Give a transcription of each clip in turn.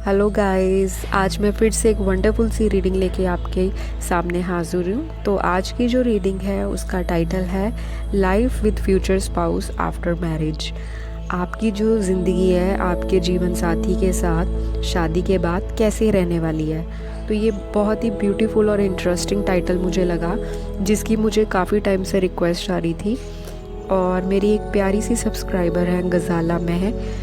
Hello guys, आज मैं फिर से एक वंडरफुल सी रीडिंग लेके आपके सामने हाजिर हूँ। तो आज की जो रीडिंग है उसका टाइटल है life with future spouse after marriage. आपकी जो ज़िंदगी है आपके जीवन साथी के साथ शादी के बाद कैसे रहने वाली है। तो ये बहुत ही ब्यूटीफुल और इंटरेस्टिंग टाइटल मुझे लगा, जिसकी मुझे काफ़ी टाइम से रिक्वेस्ट आ रही थी। और मेरी एक प्यारी सी सब्सक्राइबर है गज़ाला महक।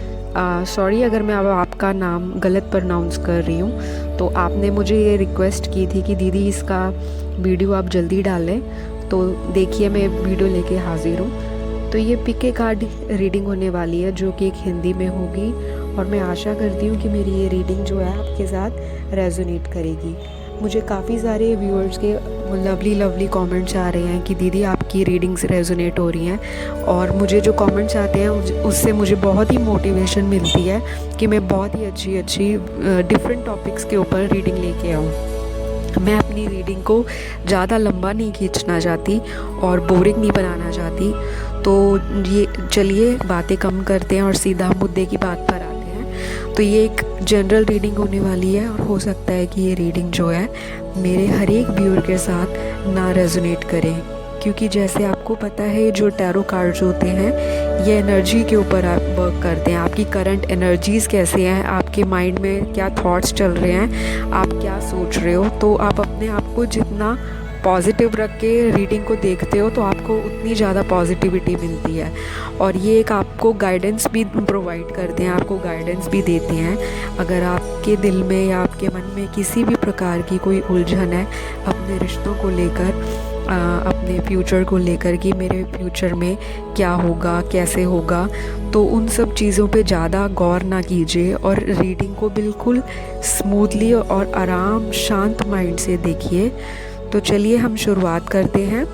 सॉरी अगर मैं अब आपका नाम गलत प्रोनाउंस कर रही हूँ। तो आपने मुझे ये रिक्वेस्ट की थी कि दीदी इसका वीडियो आप जल्दी डालें। तो देखिए मैं वीडियो लेके हाजिर हूँ। तो ये पिक ए कार्ड रीडिंग होने वाली है जो कि एक हिंदी में होगी, और मैं आशा करती हूँ कि मेरी ये रीडिंग जो है आपके साथ रेजोनेट करेगी। मुझे काफ़ी सारे व्यूअर्स के लवली कमेंट्स आ रहे हैं कि दीदी आपकी रीडिंग्स रेजोनेट हो रही हैं, और मुझे जो कमेंट्स आते हैं उससे मुझे बहुत ही मोटिवेशन मिलती है कि मैं बहुत ही अच्छी डिफरेंट टॉपिक्स के ऊपर रीडिंग लेके आऊँ। मैं अपनी रीडिंग को ज़्यादा लंबा नहीं खींचना चाहती और बोरिंग नहीं बनाना चाहती। तो ये चलिए बातें कम करते हैं और सीधा मुद्दे की बात पर आते हैं। तो ये एक जनरल रीडिंग होने वाली है, और हो सकता है कि ये रीडिंग जो है मेरे हर एक व्यूअर के साथ ना रेजोनेट करे, क्योंकि जैसे आपको पता है जो टैरो कार्ड्स होते हैं ये एनर्जी के ऊपर आप वर्क करते हैं। आपकी करंट एनर्जीज़ कैसे हैं, आपके माइंड में क्या थॉट्स चल रहे हैं, आप क्या सोच रहे हो। तो आप अपने आप को जितना पॉजिटिव रख के रीडिंग को देखते हो तो आपको उतनी ज़्यादा पॉजिटिविटी मिलती है। और ये एक आपको गाइडेंस भी प्रोवाइड करते हैं, आपको गाइडेंस भी देते हैं। अगर आपके दिल में या आपके मन में किसी भी प्रकार की कोई उलझन है अपने रिश्तों को लेकर, अपने फ्यूचर को लेकर कि मेरे फ्यूचर में क्या होगा, कैसे होगा, तो उन सब चीज़ों पे ज़्यादा गौर ना कीजिए और रीडिंग को बिल्कुल स्मूथली और आराम शांत माइंड से देखिए। तो चलिए हम शुरुआत करते हैं।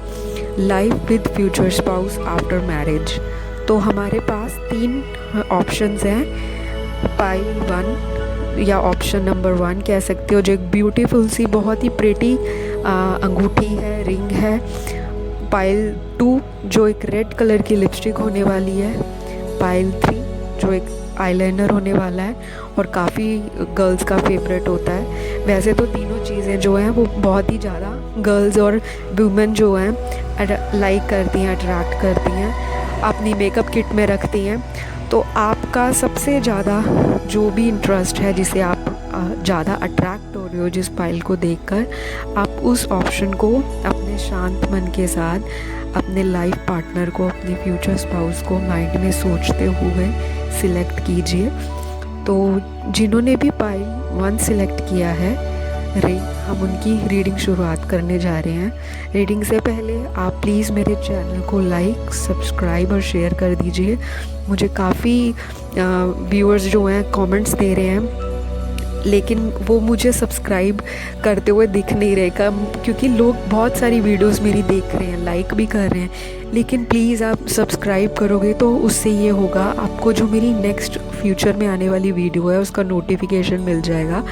Life with future spouse after marriage. तो हमारे पास 3 ऑप्शंस हैं। पाइल 1 या ऑप्शन नंबर 1 कह सकते हो, जो एक ब्यूटीफुल सी बहुत ही प्रेटी अंगूठी है, रिंग है। पाइल 2 जो एक रेड कलर की लिपस्टिक होने वाली है। पाइल 3 जो एक आईलाइनर होने वाला है और काफ़ी गर्ल्स का फेवरेट होता है। वैसे तो तीनों चीज़ें जो हैं वो बहुत ही ज़्यादा गर्ल्स और वुमेन जो हैं लाइक करती हैं, अट्रैक्ट करती हैं, अपनी मेकअप किट में रखती हैं। तो आपका सबसे ज़्यादा जो भी इंटरेस्ट है, जिसे आप ज़्यादा अट्रैक्ट हो रहे हो जिस फाइल को देखकर, आप उस ऑप्शन को अपने शांत मन के साथ अपने लाइफ पार्टनर को, अपने फ्यूचर स्पाउस को माइंड में सोचते हुए सिलेक्ट कीजिए। तो जिन्होंने भी पाइल 1 सिलेक्ट किया है रिंग, हम उनकी रीडिंग शुरुआत करने जा रहे हैं। रीडिंग से पहले आप प्लीज़ मेरे चैनल को लाइक, सब्सक्राइब और शेयर कर दीजिए। मुझे काफ़ी व्यूअर्स जो हैं कमेंट्स दे रहे हैं, लेकिन वो मुझे सब्सक्राइब करते हुए दिख नहीं रहे, क्योंकि लोग बहुत सारी वीडियोस मेरी देख रहे हैं, लाइक भी कर रहे हैं, लेकिन प्लीज़ आप सब्सक्राइब करोगे तो उससे ये होगा, आपको जो मेरी नेक्स्ट फ्यूचर में आने वाली वीडियो है उसका नोटिफिकेशन मिल जाएगा।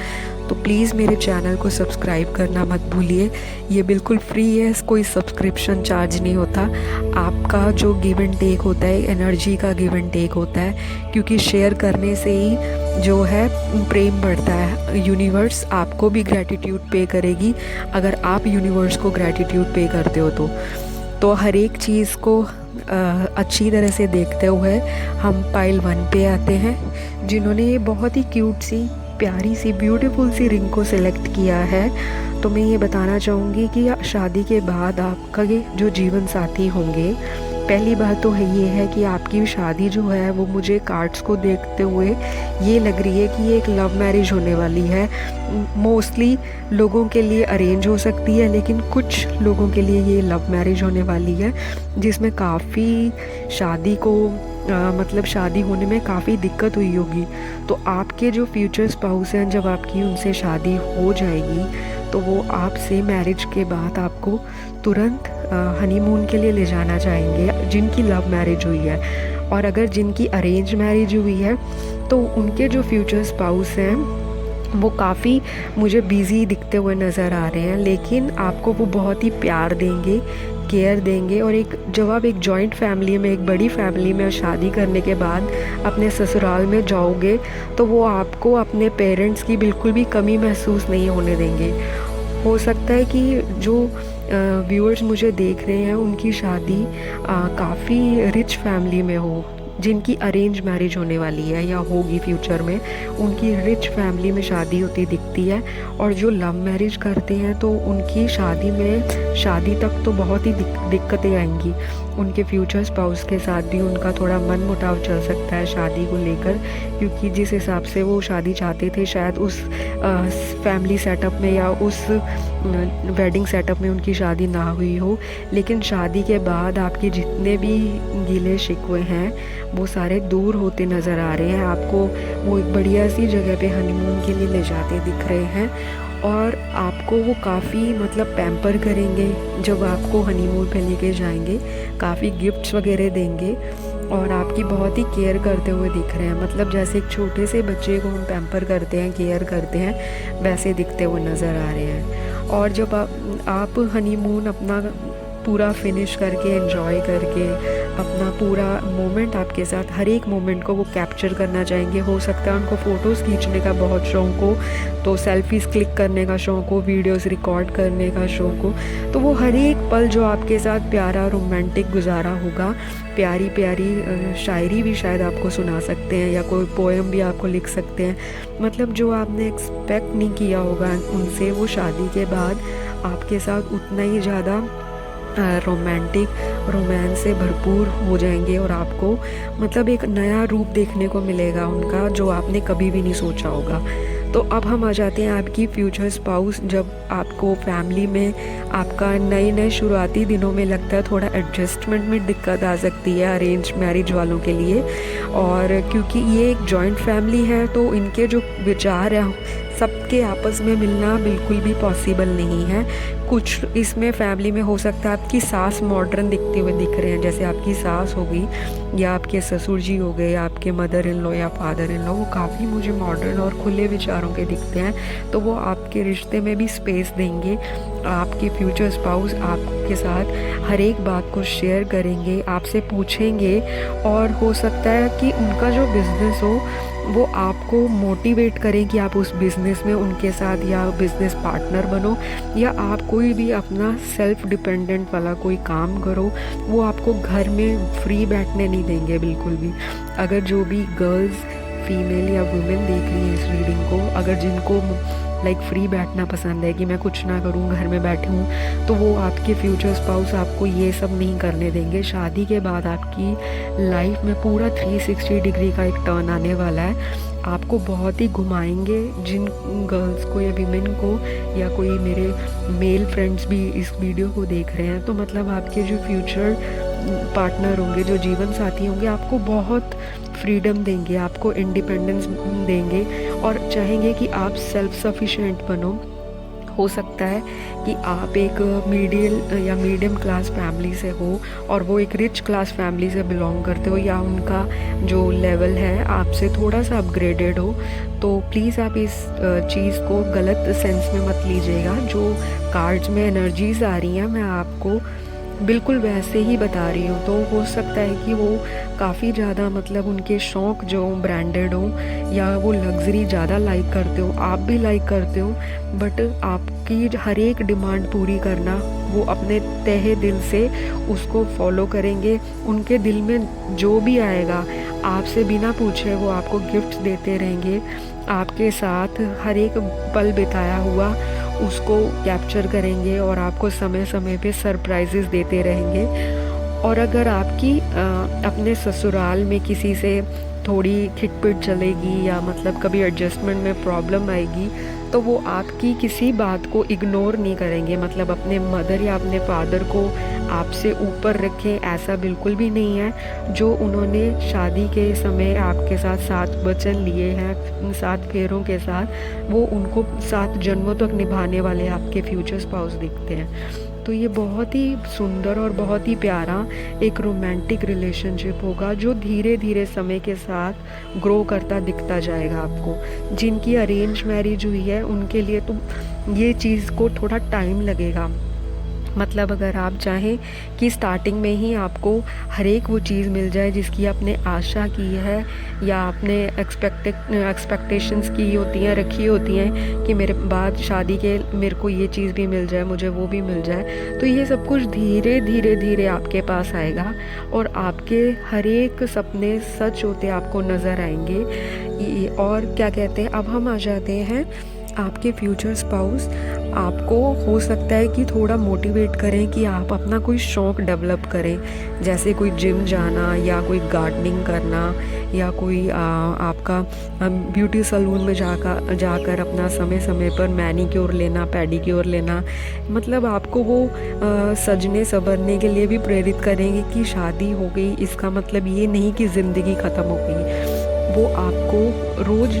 तो प्लीज़ मेरे चैनल को सब्सक्राइब करना मत भूलिए। ये बिल्कुल फ्री है, कोई सब्सक्रिप्शन चार्ज नहीं होता। आपका जो गिव एंड टेक होता है, एनर्जी का गिव एंड टेक होता है, क्योंकि शेयर करने से ही जो है प्रेम बढ़ता है। यूनिवर्स आपको भी ग्रैटिट्यूड पे करेगी अगर आप यूनिवर्स को ग्रैटिट्यूड पे करते हो। तो हर एक चीज़ को अच्छी तरह से देखते हुए हम पाइल 1 पे आते हैं, जिन्होंने ये बहुत ही क्यूट सी, प्यारी सी, ब्यूटीफुल सी रिंग को सिलेक्ट किया है। तो मैं ये बताना चाहूँगी कि शादी के बाद आपका ये जो जीवन साथी होंगे, पहली बात तो ये है कि आपकी शादी जो है वो मुझे कार्ड्स को देखते हुए ये लग रही है कि ये एक लव मैरिज होने वाली है। मोस्टली लोगों के लिए अरेंज हो सकती है, लेकिन कुछ लोगों के लिए ये लव मैरिज होने वाली है, जिसमें काफ़ी शादी को मतलब शादी होने में काफ़ी दिक्कत हुई होगी। तो आपके जो फ्यूचर स्पाउस हैं, जब आपकी उनसे शादी हो जाएगी तो वो आपसे मैरिज के बाद आपको तुरंत हनीमून के लिए ले जाना चाहेंगे, जिनकी लव मैरिज हुई है। और अगर जिनकी अरेंज मैरिज हुई है तो उनके जो फ्यूचर स्पाउस हैं वो काफ़ी मुझे बिज़ी दिखते हुए नज़र आ रहे हैं, लेकिन आपको वो बहुत ही प्यार देंगे, केयर देंगे। और एक जब आप एक जॉइंट फैमिली में, एक बड़ी फैमिली में शादी करने के बाद अपने ससुराल में जाओगे तो वो आपको अपने पेरेंट्स की बिल्कुल भी कमी महसूस नहीं होने देंगे। हो सकता है कि जो व्यूअर्स मुझे देख रहे हैं उनकी शादी काफ़ी रिच फैमिली में हो, जिनकी अरेंज मैरिज होने वाली है या होगी फ्यूचर में, उनकी रिच फैमिली में शादी होती दिखती है। और जो लव मैरिज करते हैं तो उनकी शादी तक तो बहुत ही दिक्कतें आएंगी। उनके फ्यूचर स्पाउस के साथ भी उनका थोड़ा मन मुटाव चल सकता है शादी को लेकर, क्योंकि जिस हिसाब से वो शादी चाहते थे शायद उस फैमिली सेटअप में या उस वेडिंग सेटअप में उनकी शादी ना हुई हो। लेकिन शादी के बाद आपके जितने भी गिले शिकवे हैं वो सारे दूर होते नज़र आ रहे हैं। आपको वो एक बढ़िया सी जगह पे हनीमून के लिए ले जाते दिख रहे हैं और आपको वो काफ़ी मतलब पैम्पर करेंगे जब आपको हनीमून पे लेके जाएंगे, काफ़ी गिफ्ट्स वगैरह देंगे और आपकी बहुत ही केयर करते हुए दिख रहे हैं। मतलब जैसे एक छोटे से बच्चे को हम पैम्पर करते हैं, केयर करते हैं, वैसे दिखते हुए नज़र आ रहे हैं। और जब आप हनीमून अपना पूरा फिनिश करके, एंजॉय करके, अपना पूरा मोमेंट आपके साथ, हर एक मोमेंट को वो कैप्चर करना चाहेंगे। हो सकता है उनको फ़ोटोज़ खींचने का बहुत शौक़ हो तो सेल्फ़ीज़ क्लिक करने का शौक़ हो, वीडियोज़ रिकॉर्ड करने का शौक़ हो, तो वो हर एक पल जो आपके साथ प्यारा रोमांटिक गुजारा होगा, प्यारी प्यारी शायरी भी शायद आपको सुना सकते हैं या कोई पोएम भी आपको लिख सकते हैं। मतलब जो आपने एक्सपेक्ट नहीं किया होगा उनसे, वो शादी के बाद आपके साथ उतना ही ज़्यादा रोमांस से भरपूर हो जाएंगे और आपको मतलब एक नया रूप देखने को मिलेगा उनका जो आपने कभी भी नहीं सोचा होगा। तो अब हम आ जाते हैं आपकी फ्यूचर स्पाउस। जब आपको फैमिली में आपका नए शुरुआती दिनों में लगता है थोड़ा एडजस्टमेंट में दिक्कत आ सकती है अरेंज मैरिज वालों के लिए, और क्योंकि ये एक जॉइंट फैमिली है तो इनके जो विचार हैं सबके आपस में मिलना बिल्कुल भी पॉसिबल नहीं है। कुछ इसमें फैमिली में हो सकता है आपकी सास मॉडर्न दिखते हुए दिख रहे हैं, जैसे आपकी सास हो गई या आपके ससुर जी हो गए, आपके मदर इन लॉ या फादर इन लॉ, वो काफ़ी मुझे मॉडर्न और खुले विचारों के दिखते हैं। तो वो आपके रिश्ते में भी स्पेस देंगे। आपके फ्यूचर स्पाउस आपके साथ हर एक बात को शेयर करेंगे, आपसे पूछेंगे, और हो सकता है कि उनका जो बिज़नेस हो वो आपको मोटिवेट करें कि आप उस बिज़नेस में उनके साथ या बिज़नेस पार्टनर बनो, या आप कोई भी अपना सेल्फ डिपेंडेंट वाला कोई काम करो। वो आपको घर में फ्री बैठने नहीं देंगे बिल्कुल भी। अगर जो भी गर्ल्स, फीमेल या वुमेन देख रही है इस रीडिंग को, अगर जिनको लाइक फ्री बैठना पसंद है कि मैं कुछ ना करूं, घर में बैठी हूँ, तो वो आपके फ्यूचर स्पाउस आपको ये सब नहीं करने देंगे। शादी के बाद आपकी लाइफ में पूरा 360 डिग्री का एक टर्न आने वाला है। आपको बहुत ही घुमाएंगे। जिन गर्ल्स को या वीमेन को या कोई मेरे मेल फ्रेंड्स भी इस वीडियो को देख रहे हैं, तो मतलब आपके जो फ्यूचर पार्टनर होंगे, जो जीवन साथी होंगे, आपको बहुत फ्रीडम देंगे, आपको इंडिपेंडेंस देंगे और चाहेंगे कि आप सेल्फ सफिशिएंट बनो। हो सकता है कि आप एक मीडियम क्लास फैमिली से हो और वो एक रिच क्लास फैमिली से बिलोंग करते हो, या उनका जो लेवल है आपसे थोड़ा सा अपग्रेडेड हो। तो प्लीज़ आप इस चीज़ को गलत सेंस में मत लीजिएगा। जो कार्ड्स में एनर्जीज आ रही हैं मैं आपको बिल्कुल वैसे ही बता रही हूँ। तो हो सकता है कि वो काफ़ी ज़्यादा मतलब उनके शौक़ जो ब्रांडेड हो या वो लग्जरी ज़्यादा लाइक करते हो, आप भी लाइक करते हो, बट आपकी हर एक डिमांड पूरी करना वो अपने तहे दिल से उसको फॉलो करेंगे। उनके दिल में जो भी आएगा आपसे बिना पूछे वो आपको गिफ्ट देते रहेंगे। आपके साथ हर एक पल बिताया हुआ उसको कैप्चर करेंगे और आपको समय समय पे सरप्राइजेस देते रहेंगे। और अगर आपकी अपने ससुराल में किसी से थोड़ी खिटपिट चलेगी या मतलब कभी एडजस्टमेंट में प्रॉब्लम आएगी, तो वो आपकी किसी बात को इग्नोर नहीं करेंगे। मतलब अपने मदर या अपने फादर को आपसे ऊपर रखें, ऐसा बिल्कुल भी नहीं है। जो उन्होंने शादी के समय आपके साथ 7 वचन लिए हैं 7 फेरों के साथ, वो उनको 7 जन्मों तक निभाने वाले आपके फ्यूचर स्पाउस दिखते हैं। तो ये बहुत ही सुंदर और बहुत ही प्यारा एक रोमांटिक रिलेशनशिप होगा जो धीरे धीरे समय के साथ ग्रो करता दिखता जाएगा आपको। जिनकी अरेंज मैरिज हुई है उनके लिए तो ये चीज़ को थोड़ा टाइम लगेगा, मतलब अगर आप चाहें कि स्टार्टिंग में ही आपको हर एक वो चीज़ मिल जाए जिसकी आपने आशा की है या आपने एक्सपेक्टेशंस की होती हैं, रखी होती हैं कि मेरे बाद शादी के मेरे को ये चीज़ भी मिल जाए, मुझे वो भी मिल जाए, तो ये सब कुछ धीरे धीरे धीरे आपके पास आएगा और आपके हर एक सपने सच होते आपको नज़र आएंगे। और क्या कहते हैं, अब हम आ जाते हैं आपके फ्यूचर स्पाउस। आपको हो सकता है कि थोड़ा मोटिवेट करें कि आप अपना कोई शौक़ डेवलप करें, जैसे कोई जिम जाना या कोई गार्डनिंग करना या कोई आपका ब्यूटी सैलून में जाकर अपना समय समय पर मैनीक्योर लेना, पेडिक्योर लेना। मतलब आपको वो सजने संवरने के लिए भी प्रेरित करेंगे कि शादी हो गई इसका मतलब ये नहीं कि ज़िंदगी ख़त्म हो गई। वो आपको रोज़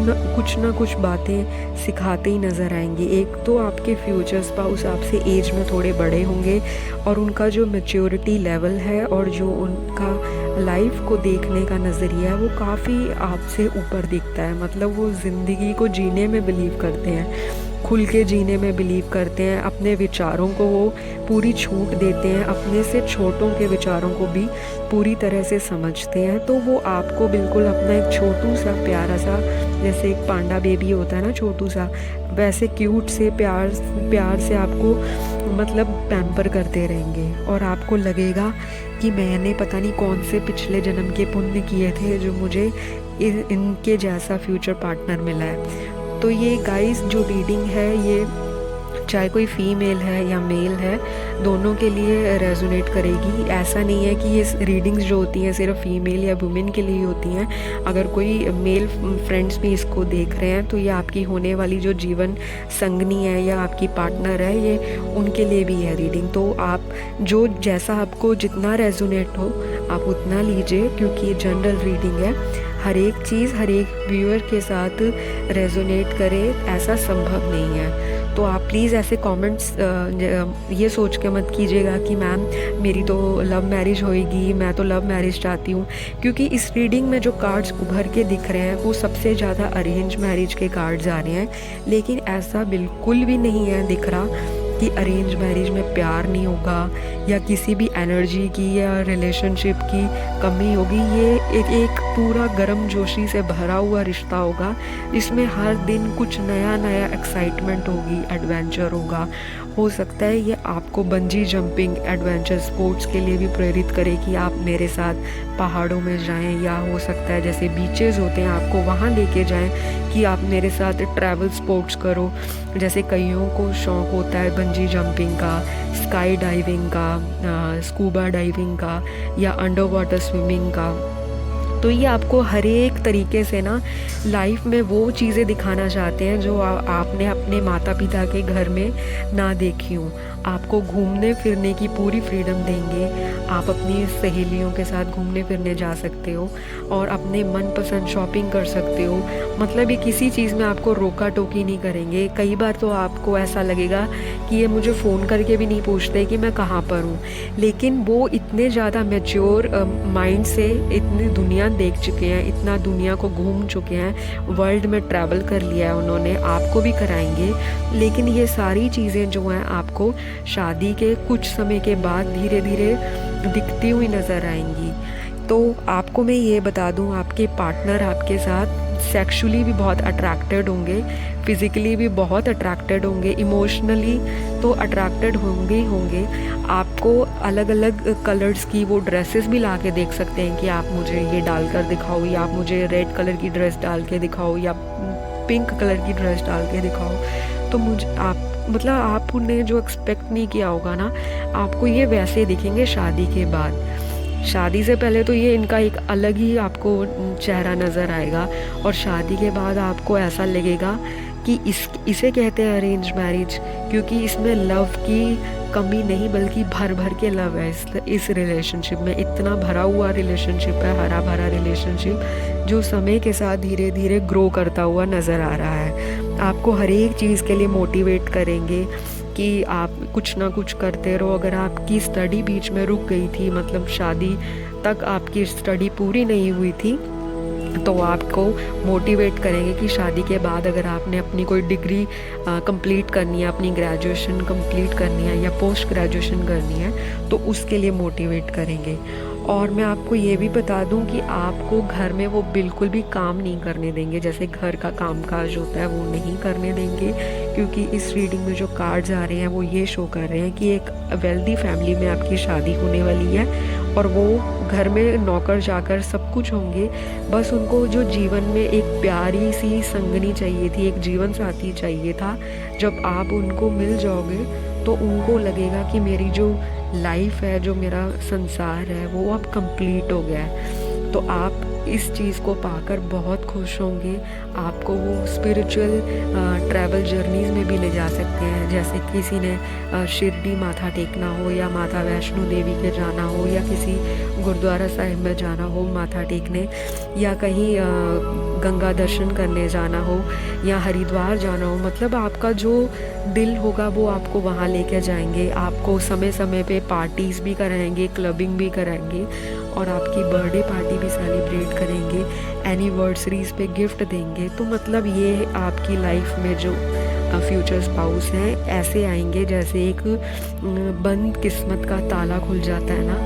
ना कुछ बातें सिखाते ही नज़र आएंगे। एक तो आपके फ्यूचर स्पाउस आपसे एज में थोड़े बड़े होंगे और उनका जो मैच्योरिटी लेवल है और जो उनका लाइफ को देखने का नज़रिया है वो काफ़ी आपसे ऊपर दिखता है। मतलब वो ज़िंदगी को जीने में बिलीव करते हैं, खुल के जीने में बिलीव करते हैं, अपने विचारों को वो पूरी छूट देते हैं, अपने से छोटों के विचारों को भी पूरी तरह से समझते हैं। तो वो आपको बिल्कुल अपना एक छोटू सा प्यारा सा, जैसे एक पांडा बेबी होता है ना छोटू सा, वैसे क्यूट से प्यार से आपको मतलब पैम्पर करते रहेंगे और आपको लगेगा कि मैंने पता नहीं कौन से पिछले जन्म के पुण्य किए थे जो मुझे इनके जैसा फ्यूचर पार्टनर मिला है। तो ये गाइस जो रीडिंग है ये चाहे कोई फीमेल है या मेल है, दोनों के लिए रेजोनेट करेगी। ऐसा नहीं है कि ये रीडिंग्स जो होती हैं सिर्फ फीमेल या वुमेन के लिए होती हैं। अगर कोई मेल फ्रेंड्स भी इसको देख रहे हैं तो ये आपकी होने वाली जो जीवन संगनी है या आपकी पार्टनर है, ये उनके लिए भी है रीडिंग। तो आप जो जैसा आपको जितना रेजोनेट हो आप उतना लीजिए, क्योंकि ये जनरल रीडिंग है। हर एक चीज़ हर एक व्यूअर के साथ रेजोनेट करे ऐसा संभव नहीं है। तो आप प्लीज़ ऐसे कमेंट्स ये सोच के मत कीजिएगा कि मैम मेरी तो लव मैरिज होएगी, मैं तो लव मैरिज चाहती हूँ, क्योंकि इस रीडिंग में जो कार्ड्स उभर के दिख रहे हैं वो सबसे ज़्यादा अरेंज मैरिज के कार्ड्स आ रहे हैं। लेकिन ऐसा बिल्कुल भी नहीं है दिख रहा कि अरेंज मैरिज में प्यार नहीं होगा या किसी भी एनर्जी की या रिलेशनशिप की कमी होगी। ये एक पूरा गर्म जोशी से भरा हुआ रिश्ता होगा जिसमें हर दिन कुछ नया नया एक्साइटमेंट होगी, एडवेंचर होगा। हो सकता है ये आपको बंजी जंपिंग एडवेंचर स्पोर्ट्स के लिए भी प्रेरित करे कि आप मेरे साथ पहाड़ों में जाएं, या हो सकता है जैसे बीचेस होते हैं आपको वहाँ लेके जाएं कि आप मेरे साथ ट्रैवल स्पोर्ट्स करो। जैसे कईयों को शौक़ होता है बंजी जंपिंग का, स्काई डाइविंग का, स्कूबा डाइविंग का या अंडर वाटर स्विमिंग का। तो ये आपको हर एक तरीके से ना लाइफ में वो चीज़ें दिखाना चाहते हैं जो आपने अपने माता पिता के घर में ना देखी हूँ। आपको घूमने फिरने की पूरी फ्रीडम देंगे। आप अपनी सहेलियों के साथ घूमने फिरने जा सकते हो और अपने मनपसंद शॉपिंग कर सकते हो। मतलब ये किसी चीज़ में आपको रोका टोकी नहीं करेंगे। कई बार तो आपको ऐसा लगेगा कि ये मुझे फ़ोन करके भी नहीं पूछते कि मैं कहाँ पर हूँ, लेकिन वो इतने ज़्यादा मैच्योर माइंड से इतनी दुनिया देख चुके हैं, इतना दुनिया को घूम चुके हैं, वर्ल्ड में ट्रैवल कर लिया है उन्होंने, आपको भी कराएंगे। लेकिन ये सारी चीज़ें जो हैं आपको शादी के कुछ समय के बाद धीरे धीरे दिखती हुई नज़र आएंगी। तो आपको मैं ये बता दूं, आपके पार्टनर आपके साथ सेक्सुअली भी बहुत अट्रैक्टेड होंगे, फिज़िकली भी बहुत अट्रैक्टेड होंगे, इमोशनली तो अट्रैक्टेड होंगे ही होंगे। आपको अलग अलग कलर्स की वो ड्रेसेस भी ला के देख सकते हैं कि आप मुझे ये डाल कर दिखाओ, या आप मुझे रेड कलर की ड्रेस डाल के दिखाओ, या पिंक कलर की ड्रेस डाल के दिखाओ। तो मुझे आपने जो एक्सपेक्ट नहीं किया होगा ना, आपको ये वैसे दिखेंगे शादी के बाद। शादी से पहले तो ये इनका एक अलग ही आपको चेहरा नज़र आएगा, और शादी के बाद आपको ऐसा लगेगा कि इसे कहते हैं अरेंज मैरिज, क्योंकि इसमें लव की कमी नहीं बल्कि भर भर के लव है इस रिलेशनशिप में। इतना भरा हुआ रिलेशनशिप है, हरा भरा रिलेशनशिप जो समय के साथ धीरे धीरे ग्रो करता हुआ नज़र आ रहा है। आपको हर एक चीज़ के लिए मोटिवेट करेंगे कि आप कुछ ना कुछ करते रहो। अगर आपकी स्टडी बीच में रुक गई थी, मतलब शादी तक आपकी स्टडी पूरी नहीं हुई थी, तो आपको मोटिवेट करेंगे कि शादी के बाद अगर आपने अपनी कोई डिग्री कंप्लीट करनी है, अपनी ग्रेजुएशन कंप्लीट करनी है या पोस्ट ग्रेजुएशन करनी है, तो उसके लिए मोटिवेट करेंगे। और मैं आपको ये भी बता दूं कि आपको घर में वो बिल्कुल भी काम नहीं करने देंगे, जैसे घर का कामकाज होता है वो नहीं करने देंगे, क्योंकि इस रीडिंग में जो कार्ड्स आ रहे हैं वो ये शो कर रहे हैं कि एक वेल्दी फैमिली में आपकी शादी होने वाली है और वो घर में नौकर चाकर सब कुछ होंगे। बस उनको जो जीवन में एक प्यारी सी संगनी चाहिए थी, एक जीवन साथी चाहिए था। जब आप उनको मिल जाओगे तो उनको लगेगा कि मेरी जो लाइफ है, जो मेरा संसार है, वो अब कंप्लीट हो गया है। तो आप इस चीज़ को पाकर बहुत खुश होंगे। आपको वो स्पिरिचुअल ट्रैवल जर्नीज़ में भी ले जा सकते हैं, जैसे किसी ने शिरडी माथा टेकना हो या माता वैष्णो देवी के जाना हो या किसी गुरुद्वारा साहिब में जाना हो माथा टेकने, या कहीं गंगा दर्शन करने जाना हो या हरिद्वार जाना हो। मतलब आपका जो दिल होगा वो आपको वहाँ लेके जाएंगे। आपको समय समय पे पार्टीज़ भी कराएंगे, क्लबिंग भी कराएंगे और आपकी बर्थडे पार्टी भी सेलिब्रेट करेंगे, एनिवर्सरीज़ पे गिफ्ट देंगे। तो मतलब ये आपकी लाइफ में जो फ्यूचर स्पाउस हैं ऐसे आएंगे जैसे एक बंद किस्मत का ताला खुल जाता है ना,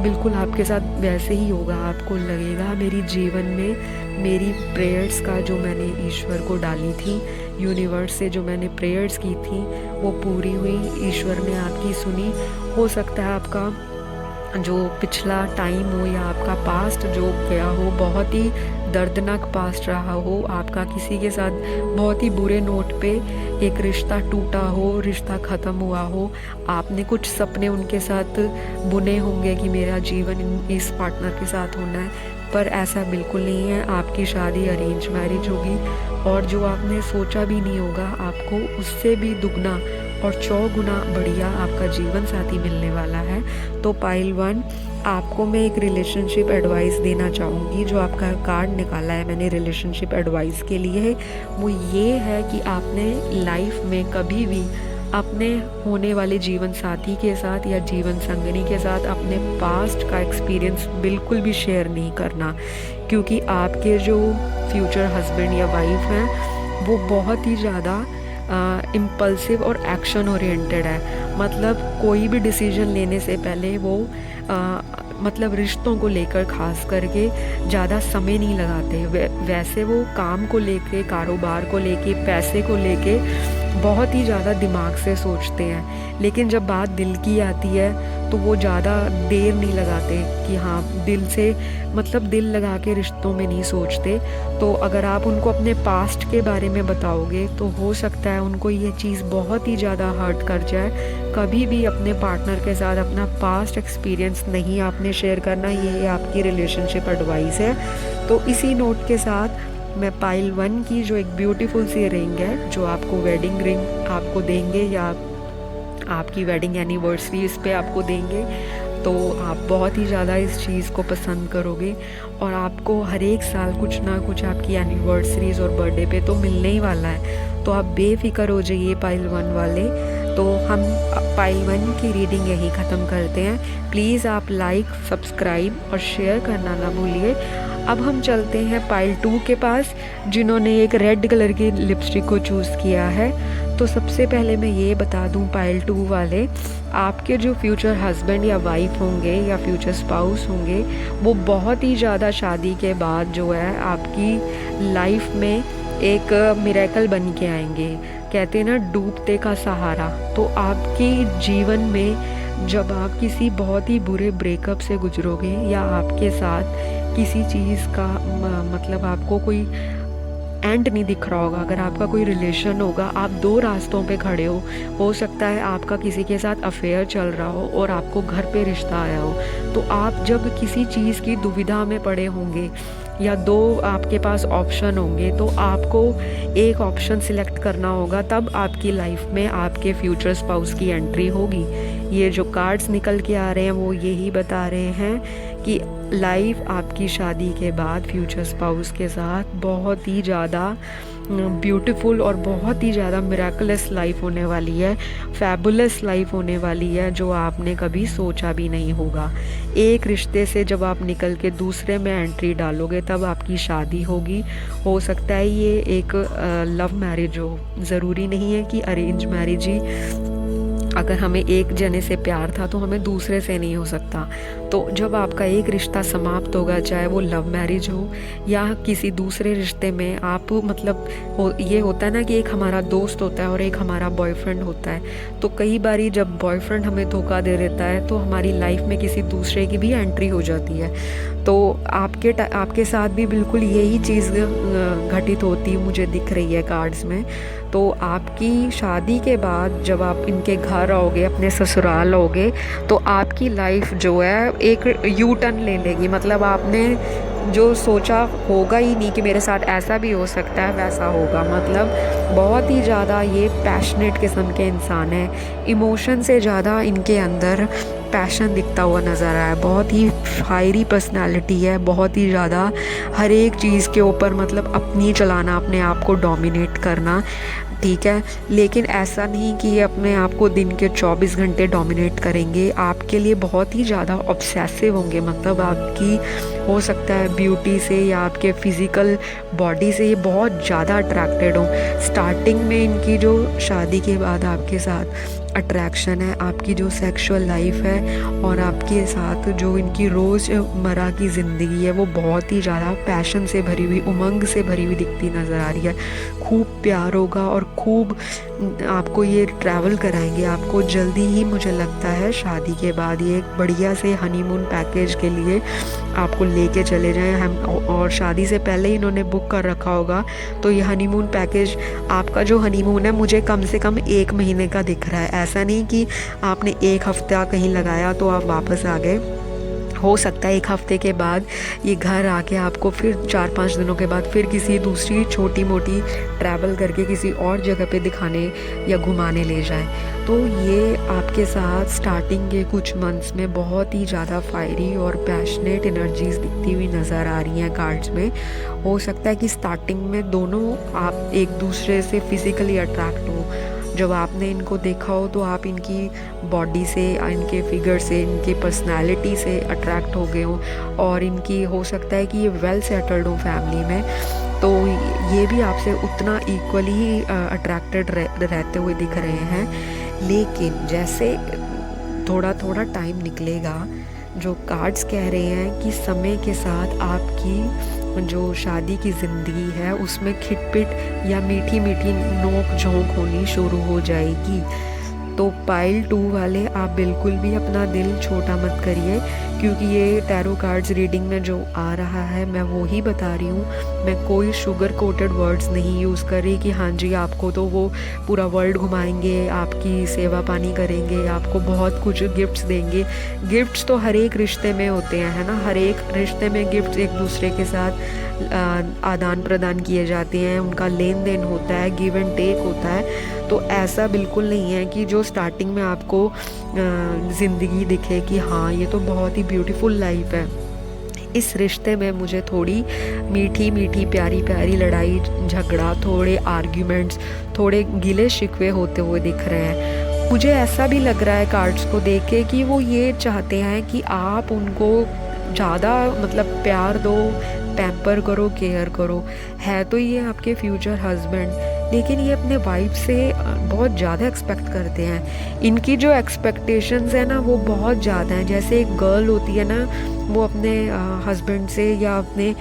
बिल्कुल आपके साथ वैसे ही होगा। आपको लगेगा मेरी जीवन में मेरी प्रेयर्स का जो मैंने ईश्वर को डाली थी, यूनिवर्स से जो मैंने प्रेयर्स की थी वो पूरी हुई, ईश्वर ने आपकी सुनी। हो सकता है आपका जो पिछला टाइम हो या आपका पास्ट जो गया हो, बहुत ही दर्दनाक पास्ट रहा हो, आपका किसी के साथ बहुत ही बुरे नोट पे एक रिश्ता टूटा हो, रिश्ता ख़त्म हुआ हो, आपने कुछ सपने उनके साथ बुने होंगे कि मेरा जीवन इस पार्टनर के साथ होना है, पर ऐसा बिल्कुल नहीं है। आपकी शादी अरेंज मैरिज होगी और जो आपने सोचा भी नहीं होगा, आपको उससे भी दुगना और 100 गुना बढ़िया आपका जीवन साथी मिलने वाला है। तो पाइल 1, आपको मैं एक रिलेशनशिप एडवाइस देना चाहूँगी। जो आपका कार्ड निकाला है मैंने रिलेशनशिप एडवाइस के लिए, वो ये है कि आपने लाइफ में कभी भी अपने होने वाले जीवन साथी के साथ या जीवन संगनी के साथ अपने पास्ट का एक्सपीरियंस बिल्कुल भी शेयर नहीं करना, क्योंकि आपके जो फ्यूचर हस्बैंड या वाइफ हैं वो बहुत ही ज़्यादा इम्पल्सिव और एक्शन ओरिएंटेड है। मतलब कोई भी डिसीजन लेने से पहले वो मतलब रिश्तों को लेकर खास करके ज़्यादा समय नहीं लगाते। वैसे वो काम को लेके, कारोबार को लेके, पैसे को लेके बहुत ही ज़्यादा दिमाग से सोचते हैं, लेकिन जब बात दिल की आती है तो वो ज़्यादा देर नहीं लगाते कि हाँ दिल से, मतलब दिल लगा के रिश्तों में नहीं सोचते। तो अगर आप उनको अपने पास्ट के बारे में बताओगे तो हो सकता है उनको ये चीज़ बहुत ही ज़्यादा हर्ट कर जाए। कभी भी अपने पार्टनर के साथ अपना पास्ट एक्सपीरियंस नहीं आपने शेयर करना, ये आपकी रिलेशनशिप एडवाइस है। तो इसी नोट के साथ मैं पाइल 1 की जो एक ब्यूटीफुल सी रिंग है, जो आपको वेडिंग रिंग आपको देंगे या आपकी वेडिंग एनिवर्सरी इस पे आपको देंगे, तो आप बहुत ही ज़्यादा इस चीज़ को पसंद करोगे और आपको हर एक साल कुछ ना कुछ आपकी एनिवर्सरीज़ और बर्थडे पे तो मिलने ही वाला है। तो आप बेफिक्र हो जाइए पाइल 1 वाले। तो हम पाइल 1 की रीडिंग यही ख़त्म करते हैं। प्लीज़ आप लाइक, सब्सक्राइब और शेयर करना ना भूलिए। अब हम चलते हैं पाइल 2 के पास, जिन्होंने एक रेड कलर की लिपस्टिक को चूज़ किया है। तो सबसे पहले मैं ये बता दूं पाइल 2 वाले, आपके जो फ्यूचर हस्बैंड या वाइफ होंगे या फ्यूचर स्पाउस होंगे, वो बहुत ही ज़्यादा शादी के बाद जो है आपकी लाइफ में एक मिरेकल बन के आएंगे। कहते हैं ना डूबते का सहारा। तो आपके जीवन में जब आप किसी बहुत ही बुरे ब्रेकअप से गुजरोगे या आपके साथ किसी चीज़ का मतलब आपको कोई एंड नहीं दिख रहा होगा, अगर आपका कोई रिलेशन होगा, आप 2 रास्तों पे खड़े हो सकता है आपका किसी के साथ अफेयर चल रहा हो और आपको घर पे रिश्ता आया हो। तो आप जब किसी चीज़ की दुविधा में पड़े होंगे या 2 आपके पास ऑप्शन होंगे, तो आपको एक ऑप्शन सिलेक्ट करना होगा, तब आपकी लाइफ में आपके फ्यूचर स्पाउस की एंट्री होगी। ये जो कार्ड्स निकल के आ रहे हैं वो यही बता रहे हैं कि लाइफ आपकी शादी के बाद फ्यूचर स्पाउस के साथ बहुत ही ज़्यादा ब्यूटीफुल और बहुत ही ज़्यादा मिराकुलस लाइफ होने वाली है, फैबुलस लाइफ होने वाली है, जो आपने कभी सोचा भी नहीं होगा। एक रिश्ते से जब आप निकल के दूसरे में एंट्री डालोगे तब आपकी शादी होगी। हो सकता है ये एक लव मैरिज हो, ज़रूरी नहीं है कि अरेंज मैरिज ही। अगर हमें एक जने से प्यार था तो हमें दूसरे से नहीं हो सकता। तो जब आपका एक रिश्ता समाप्त होगा, चाहे वो लव मैरिज हो या किसी दूसरे रिश्ते में आप मतलब ये होता है ना कि एक हमारा दोस्त होता है और एक हमारा बॉयफ्रेंड होता है। तो कई बारी जब बॉयफ्रेंड हमें धोखा दे देता है तो हमारी लाइफ में किसी दूसरे की भी एंट्री हो जाती है। तो आपके साथ भी बिल्कुल यही चीज़ घटित होती मुझे दिख रही है कार्ड्स में। तो आपकी शादी के बाद जब आप इनके घर आओगे, अपने ससुराल आओगे, तो आपकी लाइफ जो है एक यू टर्न ले लेगी। मतलब आपने जो सोचा होगा ही नहीं कि मेरे साथ ऐसा भी हो सकता है, वैसा होगा। मतलब बहुत ही ज़्यादा ये पैशनेट किस्म के इंसान हैं। इमोशन से ज़्यादा इनके अंदर पैशन दिखता हुआ नज़र आया है। बहुत ही फायरी पर्सनालिटी है, बहुत ही ज़्यादा हर एक चीज़ के ऊपर मतलब अपनी चलाना, अपने आप को डोमिनेट करना, ठीक है। लेकिन ऐसा नहीं कि ये अपने आप को दिन के 24 घंटे डोमिनेट करेंगे। आपके लिए बहुत ही ज़्यादा ऑब्सेसिव होंगे। मतलब आपकी हो सकता है ब्यूटी से या आपके फिज़िकल बॉडी से ये बहुत ज़्यादा अट्रैक्टेड हो। स्टार्टिंग में इनकी जो शादी के बाद आपके साथ अट्रैक्शन है, आपकी जो सेक्सुअल लाइफ है और आपके साथ जो इनकी रोज़मर्रा की ज़िंदगी है वो बहुत ही ज़्यादा पैशन से भरी हुई, उमंग से भरी हुई दिखती नज़र आ रही है। खूब प्यार होगा और खूब आपको ये ट्रैवल कराएंगे। आपको जल्दी ही मुझे लगता है शादी के बाद ये एक बढ़िया से हनीमून पैकेज के लिए आपको लेके चले जाएं। हम और शादी से पहले ही इन्होंने बुक कर रखा होगा। तो ये हनीमून पैकेज, आपका जो हनीमून है मुझे कम से कम 1 महीने का दिख रहा है। ऐसा नहीं कि आपने 1 हफ्ता कहीं लगाया तो आप वापस आ गए। हो सकता है 1 हफ्ते के बाद ये घर आके आपको फिर 4-5 दिनों के बाद फिर किसी दूसरी छोटी मोटी ट्रैवल करके किसी और जगह पे दिखाने या घुमाने ले जाए। तो ये आपके साथ स्टार्टिंग के कुछ मंथ्स में बहुत ही ज़्यादा फायरी और पैशनेट एनर्जीज दिखती हुई नज़र आ रही हैं कार्ड्स में। हो सकता है कि स्टार्टिंग में दोनों आप एक दूसरे से फिज़िकली अट्रैक्ट हो। जब आपने इनको देखा हो तो आप इनकी बॉडी से, इनके फिगर से, इनकी पर्सनालिटी से अट्रैक्ट हो गए हो और इनकी हो सकता है कि ये वेल सेटल्ड हो फैमिली में। तो ये भी आपसे उतना इक्वली ही अट्रैक्टेड रहते हुए दिख रहे हैं। लेकिन जैसे थोड़ा थोड़ा टाइम निकलेगा, जो कार्ड्स कह रहे हैं कि समय के साथ आपकी जो शादी की ज़िंदगी है उसमें खिटपिट या मीठी मीठी नोक झोंक होनी शुरू हो जाएगी। तो पाइल 2 वाले आप बिल्कुल भी अपना दिल छोटा मत करिए, क्योंकि ये टैरो कार्ड्स रीडिंग में जो आ रहा है मैं वो ही बता रही हूँ। मैं कोई शुगर कोटेड वर्ड्स नहीं यूज़ कर रही कि हाँ जी आपको तो वो पूरा वर्ल्ड घुमाएंगे, आपकी सेवा पानी करेंगे, आपको बहुत कुछ गिफ्ट्स देंगे। गिफ्ट्स तो हर एक रिश्ते में होते हैं, है ना। हर एक रिश्ते में गिफ्ट्स एक दूसरे के साथ आदान प्रदान किए जाते हैं, उनका लेन देन होता है, गिव एंड टेक होता है। तो ऐसा बिल्कुल नहीं है कि जो स्टार्टिंग में आपको ज़िंदगी दिखे कि हाँ ये तो बहुत ही ब्यूटीफुल लाइफ है। इस रिश्ते में मुझे थोड़ी मीठी मीठी प्यारी प्यारी लड़ाई झगड़ा, थोड़े आर्ग्यूमेंट्स, थोड़े गिले शिकवे होते हुए दिख रहे हैं। मुझे ऐसा भी लग रहा है कार्ड्स को देख के कि वो ये चाहते हैं कि आप उनको ज़्यादा मतलब प्यार दो, पैम्पर करो, केयर करो। है तो ये आपके फ्यूचर हस्बैंड, लेकिन ये अपने वाइफ से बहुत ज़्यादा एक्सपेक्ट करते हैं। इनकी जो एक्सपेक्टेशंस है ना वो बहुत ज़्यादा हैं। जैसे एक गर्ल होती है ना, वो अपने हस्बैंड से या अपने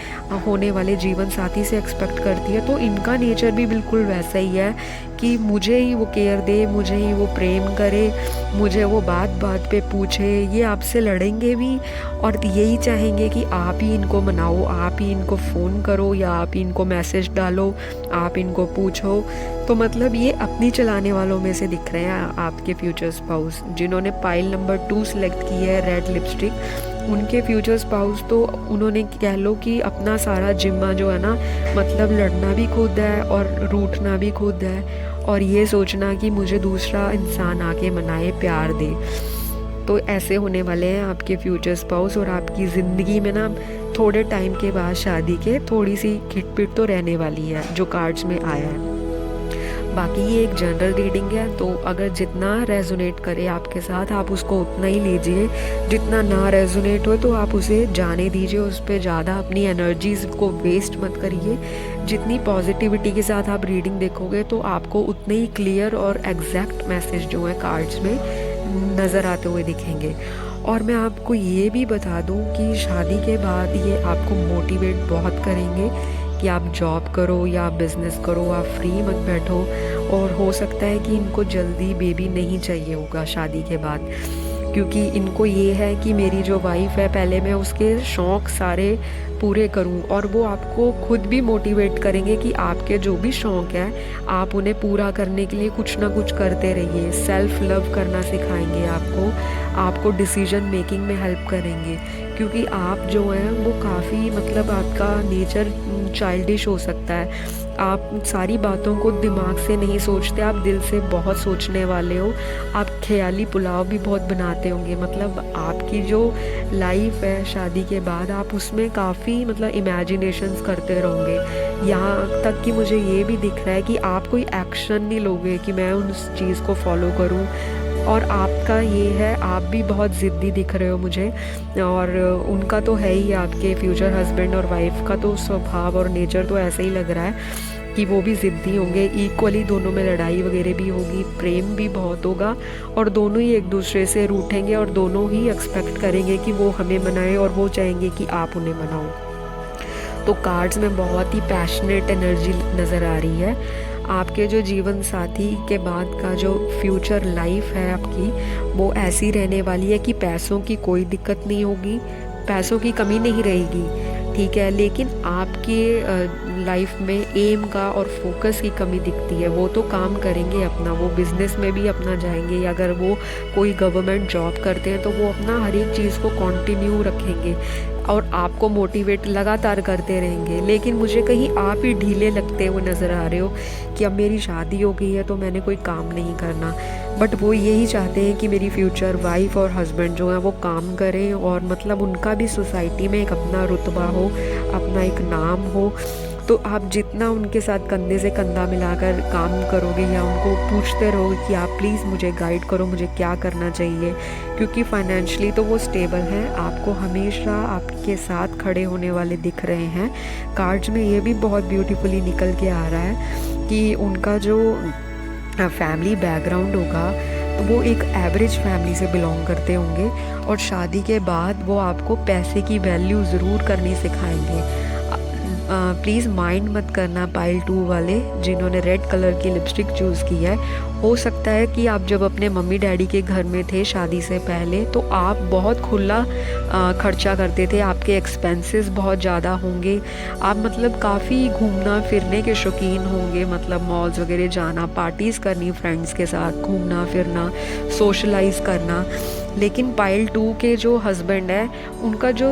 होने वाले जीवन साथी से एक्सपेक्ट करती है, तो इनका नेचर भी बिल्कुल वैसा ही है कि मुझे ही वो केयर दे, मुझे ही वो प्रेम करे, मुझे वो बात बात पे पूछे। ये आपसे लड़ेंगे भी और यही चाहेंगे कि आप ही इनको मनाओ, आप ही इनको फ़ोन करो या आप ही इनको मैसेज डालो, आप इनको पूछो। तो मतलब ये अपनी चलाने वालों में से दिख रहे हैं आपके फ्यूचर स्पाउस। जिन्होंने पाइल नंबर 2 सेलेक्ट की है रेड लिपस्टिक, उनके फ्यूचर स्पाउस तो उन्होंने कह लो कि अपना सारा जिम्मा जो है ना, मतलब लड़ना भी खुद है और रूठना भी खुद है और ये सोचना कि मुझे दूसरा इंसान आके मनाए, प्यार दे। तो ऐसे होने वाले हैं आपके फ्यूचर स्पाउस, और आपकी ज़िंदगी में ना थोड़े टाइम के बाद शादी के थोड़ी सी खिटपिट तो रहने वाली है, जो कार्ड्स में आया है। बाकी ये एक जनरल रीडिंग है, तो अगर जितना रेजोनेट करे आपके साथ आप उसको उतना ही लीजिए, जितना ना रेजोनेट हो तो आप उसे जाने दीजिए, उस पर ज़्यादा अपनी एनर्जीज को वेस्ट मत करिए। जितनी पॉजिटिविटी के साथ आप रीडिंग देखोगे तो आपको उतने ही क्लियर और एग्जैक्ट मैसेज जो है कार्ड्स में नज़र आते हुए दिखेंगे। और मैं आपको ये भी बता दूं कि शादी के बाद ये आपको मोटिवेट बहुत करेंगे कि आप जॉब करो या आप बिज़नेस करो, आप फ्री मत बैठो। और हो सकता है कि इनको जल्दी बेबी नहीं चाहिए होगा शादी के बाद, क्योंकि इनको ये है कि मेरी जो वाइफ है पहले मैं उसके शौक़ सारे पूरे करूं, और वो आपको खुद भी मोटिवेट करेंगे कि आपके जो भी शौक़ हैं आप उन्हें पूरा करने के लिए कुछ ना कुछ करते रहिए। सेल्फ लव करना सिखाएंगे आपको डिसीजन मेकिंग में हेल्प करेंगे, क्योंकि आप जो हैं वो काफ़ी मतलब आपका नेचर चाइल्डिश हो सकता है। आप सारी बातों को दिमाग से नहीं सोचते, आप दिल से बहुत सोचने वाले हो। आप ख्याली पुलाव भी बहुत बनाते होंगे, मतलब आपकी जो लाइफ है शादी के बाद आप उसमें काफ़ी मतलब इमेजिनेशंस करते रहोगे। यहाँ तक कि मुझे ये भी दिख रहा है कि आप कोई एक्शन नहीं लोगे कि मैं उस चीज़ को फॉलो करूँ। और आपका ये है, आप भी बहुत ज़िद्दी दिख रहे हो मुझे, और उनका तो है ही, आपके फ्यूचर हस्बैंड और वाइफ का तो स्वभाव और नेचर तो ऐसे ही लग रहा है कि वो भी ज़िद्दी होंगे। इक्वली दोनों में लड़ाई वगैरह भी होगी, प्रेम भी बहुत होगा, और दोनों ही एक दूसरे से रूठेंगे और दोनों ही एक्सपेक्ट करेंगे कि वो हमें मनाएं और वो चाहेंगे कि आप उन्हें मनाओ। तो कार्ड्स में बहुत ही पैशनेट एनर्जी नज़र आ रही है। आपके जो जीवन साथी के बाद का जो फ्यूचर लाइफ है आपकी, वो ऐसी रहने वाली है कि पैसों की कोई दिक्कत नहीं होगी, पैसों की कमी नहीं रहेगी, ठीक है। लेकिन आपके लाइफ में एम का और फोकस की कमी दिखती है। वो तो काम करेंगे अपना, वो बिज़नेस में भी अपना जाएंगे, या अगर वो कोई गवर्नमेंट जॉब करते हैं तो वो अपना हर एक चीज़ को कंटिन्यू रखेंगे और आपको मोटिवेट लगातार करते रहेंगे। लेकिन मुझे कहीं आप ही ढीले लगते हुए नज़र आ रहे हो कि अब मेरी शादी हो गई है तो मैंने कोई काम नहीं करना। बट वो यही चाहते हैं कि मेरी फ्यूचर वाइफ और हस्बैंड जो है वो काम करें, और मतलब उनका भी सोसाइटी में एक अपना रुतबा हो, अपना एक नाम हो। तो आप जितना उनके साथ कंधे से कंधा मिलाकर काम करोगे या उनको पूछते रहोगे कि आप प्लीज़ मुझे गाइड करो, मुझे क्या करना चाहिए, क्योंकि फाइनेंशियली तो वो स्टेबल हैं, आपको हमेशा आपके साथ खड़े होने वाले दिख रहे हैं। कार्ड्स में ये भी बहुत ब्यूटीफुली निकल के आ रहा है कि उनका जो फैमिली बैकग्राउंड होगा तो वो एक एवरेज फैमिली से बिलोंग करते होंगे, और शादी के बाद वो आपको पैसे की वैल्यू ज़रूर करनी सिखाएंगे। प्लीज़ माइंड मत करना पाइल 2 वाले जिन्होंने रेड कलर की लिपस्टिक चूज़ की है। हो सकता है कि आप जब अपने मम्मी डैडी के घर में थे शादी से पहले तो आप बहुत खुला खर्चा करते थे, आपके एक्सपेंसेस बहुत ज़्यादा होंगे, आप मतलब काफ़ी घूमना फिरने के शौकीन होंगे, मतलब मॉल्स वगैरह जाना, पार्टीज़ करनी, फ्रेंड्स के साथ घूमना फिरना, सोशलाइज़ करना। लेकिन पाइल 2 के जो हस्बैंड है उनका जो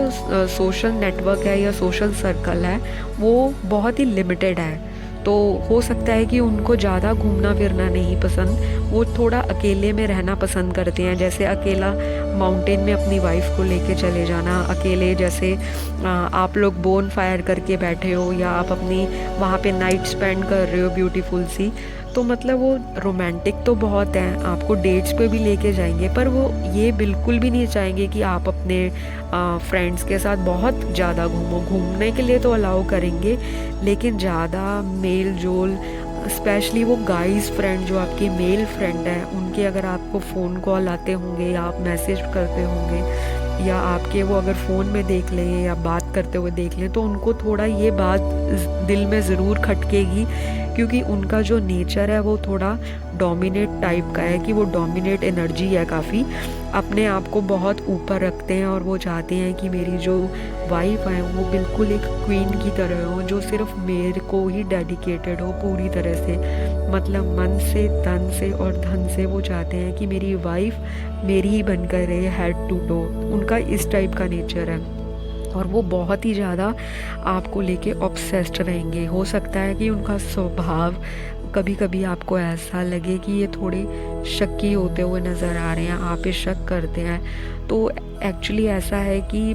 सोशल नेटवर्क है या सोशल सर्कल है वो बहुत ही लिमिटेड है। तो हो सकता है कि उनको ज़्यादा घूमना फिरना नहीं पसंद, वो थोड़ा अकेले में रहना पसंद करते हैं। जैसे अकेला माउंटेन में अपनी वाइफ को लेके चले जाना, अकेले जैसे आप लोग बोन फायर करके बैठे हो या आप अपनी वहाँ पे नाइट स्पेंड कर रहे हो ब्यूटीफुल सी, तो मतलब वो रोमांटिक तो बहुत हैं, आपको डेट्स पे भी लेके जाएंगे, पर वो ये बिल्कुल भी नहीं चाहेंगे कि आप अपने फ्रेंड्स के साथ बहुत ज़्यादा घूमने के लिए तो अलाउ करेंगे, लेकिन ज़्यादा मेल जोल, स्पेशली वो गाइस फ्रेंड जो आपके मेल फ्रेंड हैं उनके अगर आपको फ़ोन कॉल आते होंगे या आप मैसेज करते होंगे या आपके वो अगर फ़ोन में देख लें या बात करते हुए देख लें तो उनको थोड़ा ये बात दिल में ज़रूर खटकेगी, क्योंकि उनका जो नेचर है वो थोड़ा डोमिनेट टाइप का है कि वो डोमिनेट एनर्जी है, काफ़ी अपने आप को बहुत ऊपर रखते हैं और वो चाहते हैं कि मेरी जो वाइफ है वो बिल्कुल एक क्वीन की तरह हो, जो सिर्फ मेरे को ही डेडिकेटेड हो पूरी तरह से, मतलब मन से, तन से और धन से। वो चाहते हैं कि मेरी वाइफ मेरी ही बनकर रहे हेड टू टो, उनका इस टाइप का नेचर है और वो बहुत ही ज़्यादा आपको लेके ऑब्सेस्ड रहेंगे। हो सकता है कि उनका स्वभाव कभी कभी आपको ऐसा लगे कि ये थोड़े शक्की होते हुए नज़र आ रहे हैं, आप पे शक करते हैं, तो एक्चुअली ऐसा है कि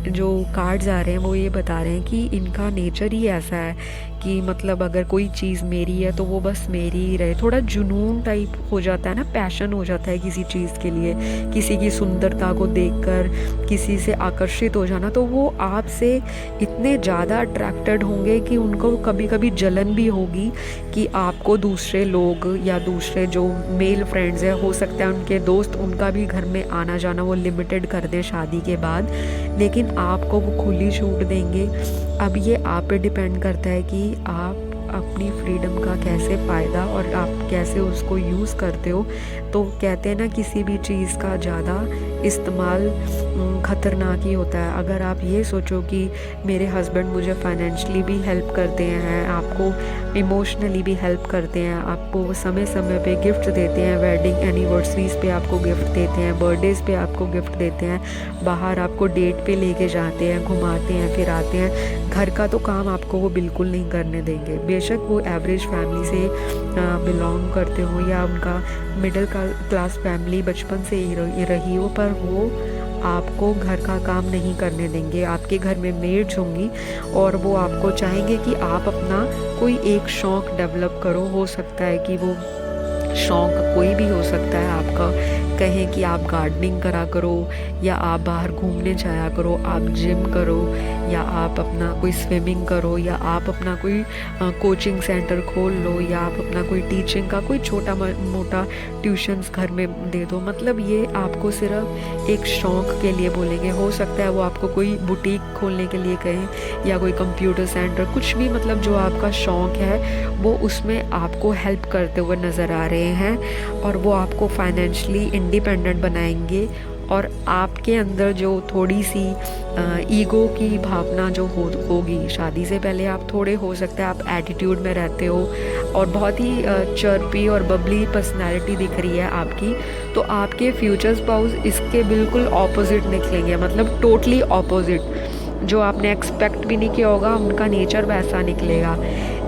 जो कार्ड्स आ रहे हैं वो ये बता रहे हैं कि इनका नेचर ही ऐसा है कि मतलब अगर कोई चीज़ मेरी है तो वो बस मेरी ही रहे। थोड़ा जुनून टाइप हो जाता है ना, पैशन हो जाता है किसी चीज़ के लिए, किसी की सुंदरता को देखकर किसी से आकर्षित हो जाना, तो वो आपसे इतने ज़्यादा अट्रैक्टेड होंगे कि उनको कभी कभी जलन भी होगी कि आपको दूसरे लोग या दूसरे जो मेल फ्रेंड्स हैं, हो सकता है उनके दोस्त, उनका भी घर में आना जाना वो लिमिटेड कर दें शादी के बाद, लेकिन आपको वो खुली छूट देंगे। अब ये आप पे डिपेंड करता है कि आप अपनी फ्रीडम का कैसे फ़ायदा और आप कैसे उसको यूज़ करते हो। तो कहते हैं ना, किसी भी चीज़ का ज़्यादा इस्तेमाल ख़तरनाक ही होता है। अगर आप ये सोचो कि मेरे हस्बैंड मुझे फाइनेंशियली भी हेल्प करते हैं, आपको इमोशनली भी हेल्प करते हैं, आपको समय समय पे गिफ्ट देते हैं, वेडिंग एनिवर्सरीज़ पे आपको गिफ्ट देते हैं, बर्थडेज़ पे आपको गिफ्ट देते हैं, बाहर आपको डेट पे लेके जाते हैं, घुमाते हैं, फिराते हैं, घर का तो काम आपको वो बिल्कुल नहीं करने देंगे। बेशक वो एवरेज फैमिली से बिलोंग करते हो या उनका मिडिल क्लास फैमिली बचपन से ही रही हो, पर वो आपको घर का काम नहीं करने देंगे। आपके घर में मेड्स होंगी और वो आपको चाहेंगे कि आप अपना कोई एक शौक़ डेवलप करो। हो सकता है कि वो शौक़ कोई भी हो सकता है आपका, कहें कि आप गार्डनिंग करा करो, या आप बाहर घूमने जाया करो, आप जिम करो, या आप अपना कोई स्विमिंग करो, या आप अपना कोई कोचिंग सेंटर खोल लो, या आप अपना कोई टीचिंग का कोई छोटा मोटा ट्यूशन्स घर में दे दो। मतलब ये आपको सिर्फ एक शौक़ के लिए बोलेंगे। हो सकता है वो आपको कोई बुटीक खोलने के लिए कहें या कोई कंप्यूटर सेंटर, कुछ भी, मतलब जो आपका शौक़ है वो उसमें आपको हेल्प करते हुए नज़र आ रहे हैं, और वो आपको फाइनेंशियली इंडिपेंडेंट बनाएंगे। और आपके अंदर जो थोड़ी सी ईगो की भावना जो होगी, शादी से पहले आप थोड़े, हो सकता है आप एटीट्यूड में रहते हो और बहुत ही चर्पी और बबली पर्सनैलिटी दिख रही है आपकी, तो आपके फ्यूचर स्पाउस इसके बिल्कुल ऑपोजिट निकलेंगे, मतलब टोटली ऑपोजिट। जो आपने एक्सपेक्ट भी नहीं किया होगा, उनका नेचर वैसा निकलेगा।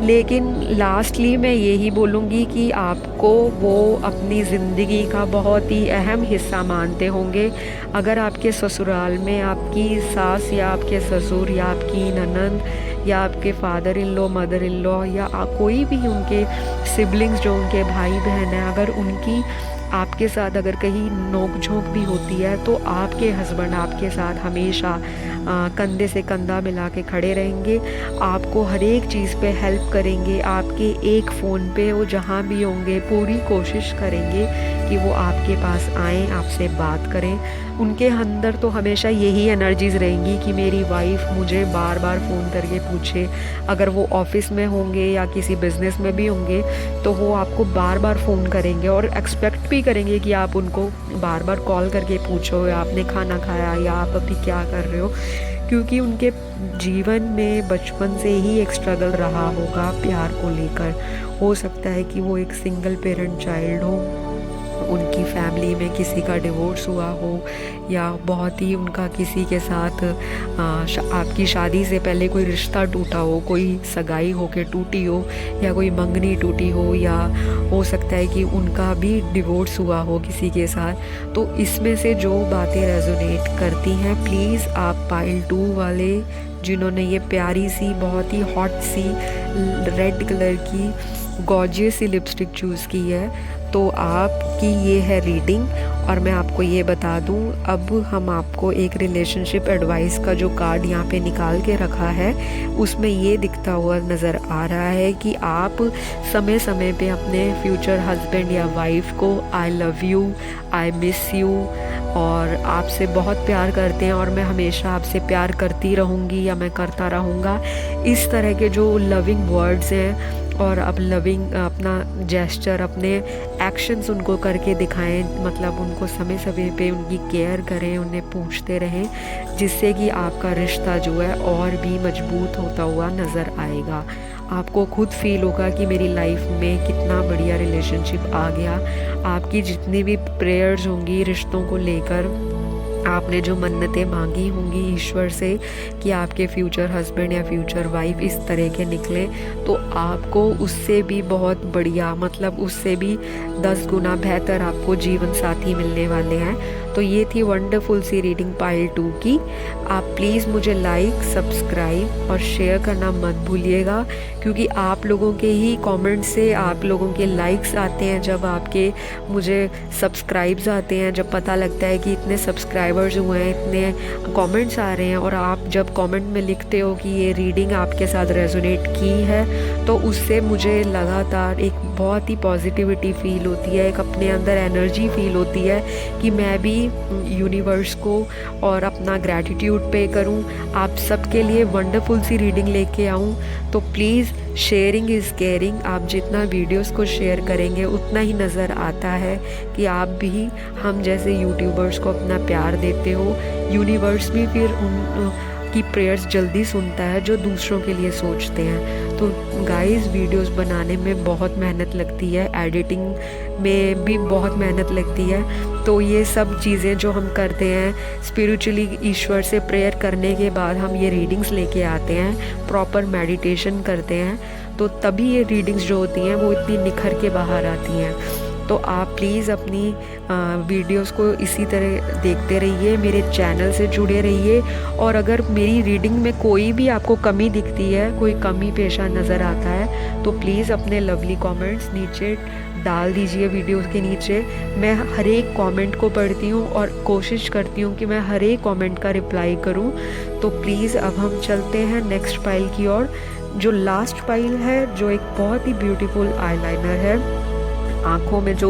लेकिन लास्टली मैं यही बोलूँगी कि आपको वो अपनी ज़िंदगी का बहुत ही अहम हिस्सा मानते होंगे। अगर आपके ससुराल में आपकी सास या आपके ससुर या आपकी ननंद या आपके father in law, mother in law, या कोई भी उनके सिबलिंग्स जो उनके भाई बहन हैं, अगर उनकी आपके साथ अगर कहीं नोक झोंक भी होती है, तो आपके हस्बैंड आपके साथ हमेशा कंधे से कंधा मिला के खड़े रहेंगे, आपको हर एक चीज़ पे हेल्प करेंगे। आपके एक फ़ोन पे वो जहाँ भी होंगे पूरी कोशिश करेंगे कि वो आपके पास आएँ, आपसे बात करें। उनके अंदर तो हमेशा यही एनर्जीज़ रहेंगी कि मेरी वाइफ मुझे बार बार फ़ोन करके पूछे। अगर वो ऑफिस में होंगे या किसी बिज़नेस में भी होंगे तो वो आपको बार बार फ़ोन करेंगे और एक्सपेक्ट भी करेंगे कि आप उनको बार बार कॉल करके पूछो, या आपने खाना खाया, या आप अभी क्या कर रहे हो, क्योंकि उनके जीवन में बचपन से ही एक स्ट्रगल रहा होगा प्यार को लेकर। हो सकता है कि वो एक सिंगल पेरेंट चाइल्ड हो, उनकी फैमिली में किसी का डिवोर्स हुआ हो, या बहुत ही उनका किसी के साथ आपकी शादी से पहले कोई रिश्ता टूटा हो, कोई सगाई होके टूटी हो, या कोई मंगनी टूटी हो, या हो सकता है कि उनका भी डिवोर्स हुआ हो किसी के साथ। तो इसमें से जो बातें रेजोनेट करती हैं, प्लीज़ आप पाइल 2 वाले जिन्होंने ये प्यारी सी, बहुत ही हॉट सी रेड कलर की गॉर्जियस सी लिपस्टिक चूज़ की है, तो आपकी ये है रीडिंग। और मैं आपको ये बता दूं, अब हम आपको एक रिलेशनशिप एडवाइस का जो कार्ड यहाँ पे निकाल के रखा है, उसमें ये दिखता हुआ नज़र आ रहा है कि आप समय समय पे अपने फ्यूचर हस्बैंड या वाइफ को I love you, I miss you और आपसे बहुत प्यार करते हैं और मैं हमेशा आपसे प्यार करती रहूँगी या मैं करता रहूँगा, इस तरह के जो लविंग वर्ड्स हैं, और अब लविंग अपना जेस्चर, अपने एक्शंस उनको करके दिखाएं, मतलब उनको समय समय पे उनकी केयर करें, उन्हें पूछते रहें, जिससे कि आपका रिश्ता जो है और भी मजबूत होता हुआ नज़र आएगा। आपको खुद फील होगा कि मेरी लाइफ में कितना बढ़िया रिलेशनशिप आ गया। आपकी जितनी भी प्रेयर्स होंगी रिश्तों को लेकर, आपने जो मन्नतें मांगी होंगी ईश्वर से कि आपके फ्यूचर हस्बैंड या फ्यूचर वाइफ इस तरह के निकले, तो आपको उससे भी बहुत बढ़िया, मतलब उससे भी 10 गुना बेहतर आपको जीवन साथी मिलने वाले हैं। तो ये थी वंडरफुल सी रीडिंग पाइल 2 की। आप प्लीज़ मुझे लाइक, सब्सक्राइब और शेयर करना मत भूलिएगा, क्योंकि आप लोगों के ही कमेंट से, आप लोगों के लाइक्स आते हैं, जब आपके मुझे सब्सक्राइब्स आते हैं, जब पता लगता है कि इतने सब्सक्राइबर्स हुए हैं, इतने कमेंट्स आ रहे हैं, और आप जब कमेंट में लिखते हो कि ये रीडिंग आपके साथ रेजोनेट की है, तो उससे मुझे लगातार एक बहुत ही पॉजिटिविटी फील होती है, एक अपने अंदर एनर्जी फील होती है कि मैं भी यूनिवर्स को और अपना ग्रैटिट्यूड पे करूं, आप सबके लिए वंडरफुल सी रीडिंग लेके आऊं। तो प्लीज़, शेयरिंग इज़ केयरिंग। आप जितना वीडियोस को शेयर करेंगे उतना ही नज़र आता है कि आप भी हम जैसे यूट्यूबर्स को अपना प्यार देते हो। यूनिवर्स भी फिर उन की प्रेयर्स जल्दी सुनता है जो दूसरों के लिए सोचते हैं। तो गाइस, वीडियोस बनाने में बहुत मेहनत लगती है, एडिटिंग में भी बहुत मेहनत लगती है। तो ये सब चीज़ें जो हम करते हैं स्पिरिचुअली, ईश्वर से प्रेयर करने के बाद हम ये रीडिंग्स लेके आते हैं, प्रॉपर मेडिटेशन करते हैं, तो तभी ये रीडिंग्स जो होती हैं वो इतनी निखर के बाहर आती हैं। तो आप प्लीज़ अपनी वीडियोस को इसी तरह देखते रहिए, मेरे चैनल से जुड़े रहिए, और अगर मेरी रीडिंग में कोई भी आपको कमी दिखती है, कोई कमी पेशा नज़र आता है, तो प्लीज़ अपने लवली कमेंट्स नीचे डाल दीजिए वीडियोस के नीचे। मैं हर एक कमेंट को पढ़ती हूँ और कोशिश करती हूँ कि मैं हर एक कमेंट का रिप्लाई करूँ। तो प्लीज़ अब हम चलते हैं नेक्स्ट पाइल की ओर, जो लास्ट पाइल है, जो एक बहुत ही ब्यूटीफुल आईलाइनर है। आँखों में जो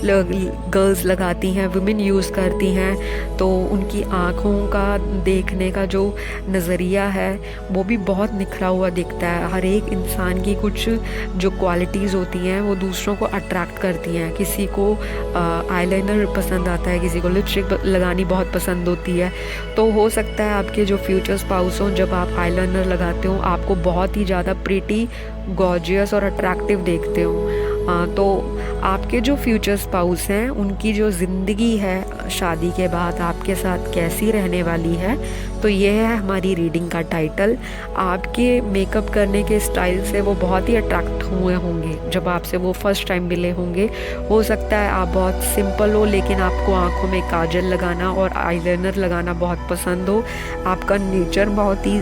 गर्ल्स लगाती हैं, वुमेन यूज़ करती हैं, तो उनकी आँखों का देखने का जो नज़रिया है वो भी बहुत निखरा हुआ दिखता है। हर एक इंसान की कुछ जो क्वालिटीज़ होती हैं वो दूसरों को अट्रैक्ट करती हैं। किसी को आईलाइनर पसंद आता है, किसी को लिपस्टिक लगानी बहुत पसंद होती है। तो हो सकता है आपके जो फ्यूचर स्पाउस हों, जब आप आईलाइनर लगाते हो आपको बहुत ही ज़्यादा प्रिटी, गॉर्जियस और अट्रैक्टिव देखते हो। तो आपके जो फ्यूचर स्पाउस हैं उनकी जो ज़िंदगी है शादी के बाद आपके साथ कैसी रहने वाली है, तो ये है हमारी रीडिंग का टाइटल। आपके मेकअप करने के स्टाइल से वो बहुत ही अट्रैक्ट हुए होंगे जब आपसे वो फर्स्ट टाइम मिले होंगे। हो सकता है आप बहुत सिंपल हो, लेकिन आपको आँखों में काजल लगाना और आईलाइनर लगाना बहुत पसंद हो। आपका नेचर बहुत ही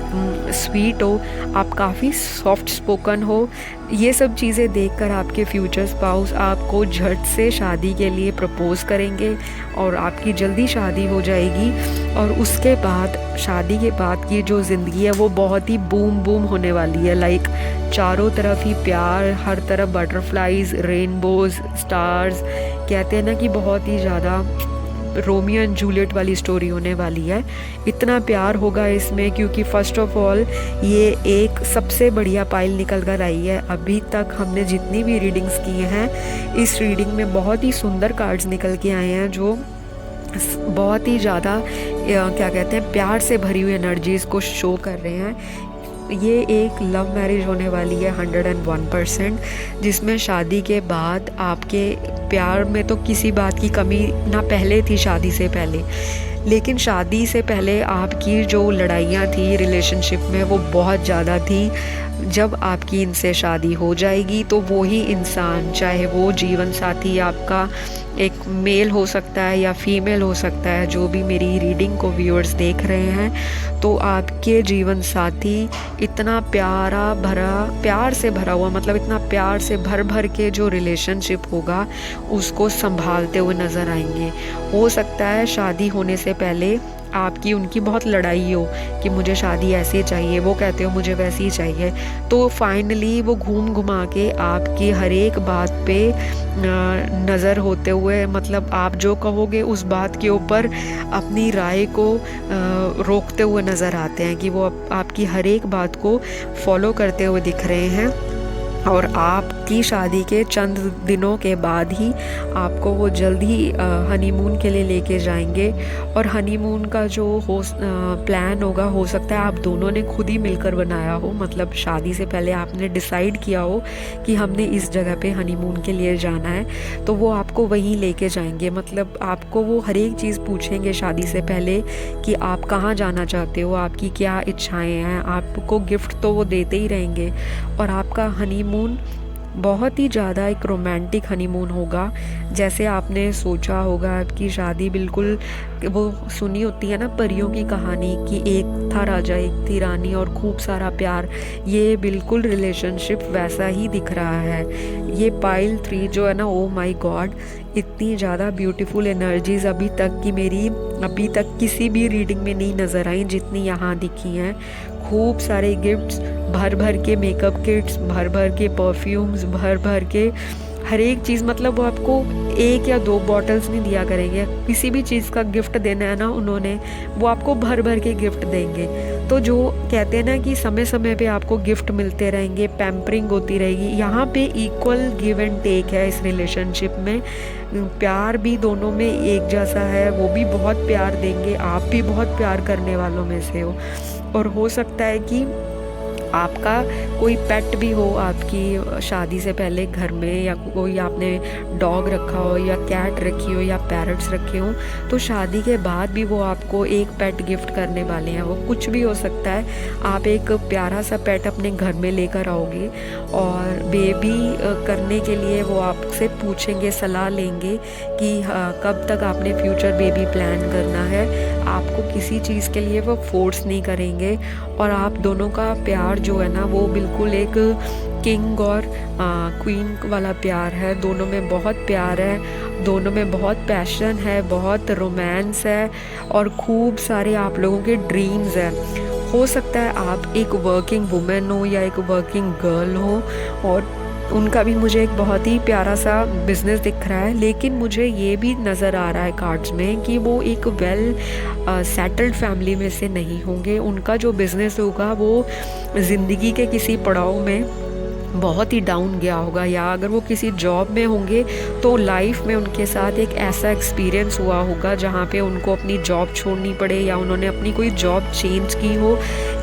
स्वीट हो, आप काफ़ी सॉफ्ट स्पोकन हो। ये सब चीज़ें देखकर आपके फ्यूचर स्पाउस आपको झट से शादी के लिए प्रपोज़ करेंगे और आपकी जल्दी शादी हो जाएगी। और उसके बाद, शादी के बाद की जो ज़िंदगी है वो बहुत ही बूम बूम होने वाली है। लाइक चारों तरफ ही प्यार, हर तरफ बटरफ्लाइज, रेनबोज, स्टार्स। कहते हैं ना कि बहुत ही ज़्यादा रोमियो एंड जूलियट वाली स्टोरी होने वाली है। इतना प्यार होगा इसमें, क्योंकि फ़र्स्ट ऑफ ऑल ये एक सबसे बढ़िया पाइल निकल कर आई है। अभी तक हमने जितनी भी रीडिंग्स की हैं, इस रीडिंग में बहुत ही सुंदर कार्ड्स निकल के आए हैं जो बहुत ही ज़्यादा क्या कहते हैं, प्यार से भरी हुई एनर्जीज़ को शो कर रहे हैं। ये एक लव मैरिज होने वाली है 101%, जिसमें शादी के बाद आपके प्यार में तो किसी बात की कमी ना पहले थी शादी से पहले, लेकिन शादी से पहले आपकी जो लड़ाइयाँ थी रिलेशनशिप में वो बहुत ज़्यादा थी। जब आपकी इनसे शादी हो जाएगी तो वो ही इंसान, चाहे वो जीवन साथी आपका एक मेल हो सकता है या फीमेल हो सकता है, जो भी मेरी रीडिंग को व्यूअर्स देख रहे हैं, तो आपके जीवन साथी इतना प्यार से भरा हुआ, मतलब इतना प्यार से भर के जो रिलेशनशिप होगा उसको संभालते हुए नज़र आएंगे। हो सकता है शादी होने से पहले आपकी उनकी बहुत लड़ाई हो कि मुझे शादी ऐसी चाहिए, वो कहते हो मुझे वैसी ही चाहिए। तो फाइनली वो घूम घुमा के आपकी हर एक बात पे नज़र होते हुए, मतलब आप जो कहोगे उस बात के ऊपर अपनी राय को रोकते हुए नज़र आते हैं कि वो आपकी हर एक बात को फॉलो करते हुए दिख रहे हैं। और आपकी शादी के चंद दिनों के बाद ही आपको वो जल्द ही हनीमून के लिए लेके जाएंगे। और हनीमून का जो प्लान होगा, हो सकता है आप दोनों ने खुद ही मिलकर बनाया हो, मतलब शादी से पहले आपने डिसाइड किया हो कि हमने इस जगह पे हनीमून के लिए जाना है, तो वो आपको वहीं लेके जाएंगे। मतलब आपको वो हर एक चीज़ पूछेंगे शादी से पहले कि आप कहाँ जाना चाहते हो, आपकी क्या इच्छाएं हैं। आपको गिफ्ट तो वो देते ही रहेंगे और आपका हनीमून बहुत ही ज़्यादा एक रोमांटिक हनीमून होगा। जैसे आपने सोचा होगा, आपकी शादी बिल्कुल, वो सुनी होती है ना परियों की कहानी कि एक था राजा एक थी रानी और खूब सारा प्यार, ये बिल्कुल रिलेशनशिप वैसा ही दिख रहा है। ये पाइल 3 जो है ना, ओ माय गॉड, इतनी ज़्यादा ब्यूटीफुल एनर्जीज अभी तक किसी भी रीडिंग में नहीं नज़र आई जितनी यहाँ दिखी हैं। खूब सारे गिफ्ट्स, भर भर के मेकअप किट्स, भर भर के परफ्यूम्स, भर भर के हर एक चीज़। मतलब वो आपको 1 या 2 बॉटल्स नहीं दिया करेंगे। किसी भी चीज़ का गिफ्ट देना है ना उन्होंने, वो आपको भर भर के गिफ्ट देंगे। तो जो कहते हैं ना कि समय समय पे आपको गिफ्ट मिलते रहेंगे, पैम्परिंग होती रहेगी। यहाँ पे इक्वल गिव एंड टेक है इस रिलेशनशिप में। प्यार भी दोनों में एक जैसा है, वो भी बहुत प्यार देंगे, आप भी बहुत प्यार करने वालों में से हो। और हो सकता है कि आपका कोई पेट भी हो आपकी शादी से पहले घर में, या कोई आपने डॉग रखा हो या कैट रखी हो या पैरट्स रखे हो, तो शादी के बाद भी वो आपको एक पेट गिफ्ट करने वाले हैं। वो कुछ भी हो सकता है। आप एक प्यारा सा पेट अपने घर में लेकर आओगे और बेबी करने के लिए वो आपसे पूछेंगे, सलाह लेंगे कि कब तक आपने फ्यूचर बेबी प्लान करना है। आपको किसी चीज़ के लिए वो फोर्स नहीं करेंगे और आप दोनों का प्यार जो है ना वो बिल्कुल एक किंग और क्वीन वाला प्यार है। दोनों में बहुत प्यार है, दोनों में बहुत पैशन है, बहुत रोमांस है और खूब सारे आप लोगों के ड्रीम्स हैं। हो सकता है आप एक वर्किंग वुमेन हो या एक वर्किंग गर्ल हो और उनका भी मुझे एक बहुत ही प्यारा सा बिज़नेस दिख रहा है। लेकिन मुझे ये भी नज़र आ रहा है कार्ड्स में कि वो एक वेल सेटल्ड फैमिली में से नहीं होंगे। उनका जो बिज़नेस होगा वो ज़िंदगी के किसी पड़ाव में बहुत ही डाउन गया होगा, या अगर वो किसी जॉब में होंगे तो लाइफ में उनके साथ एक ऐसा एक्सपीरियंस हुआ होगा जहाँ पे उनको अपनी जॉब छोड़नी पड़े या उन्होंने अपनी कोई जॉब चेंज की हो।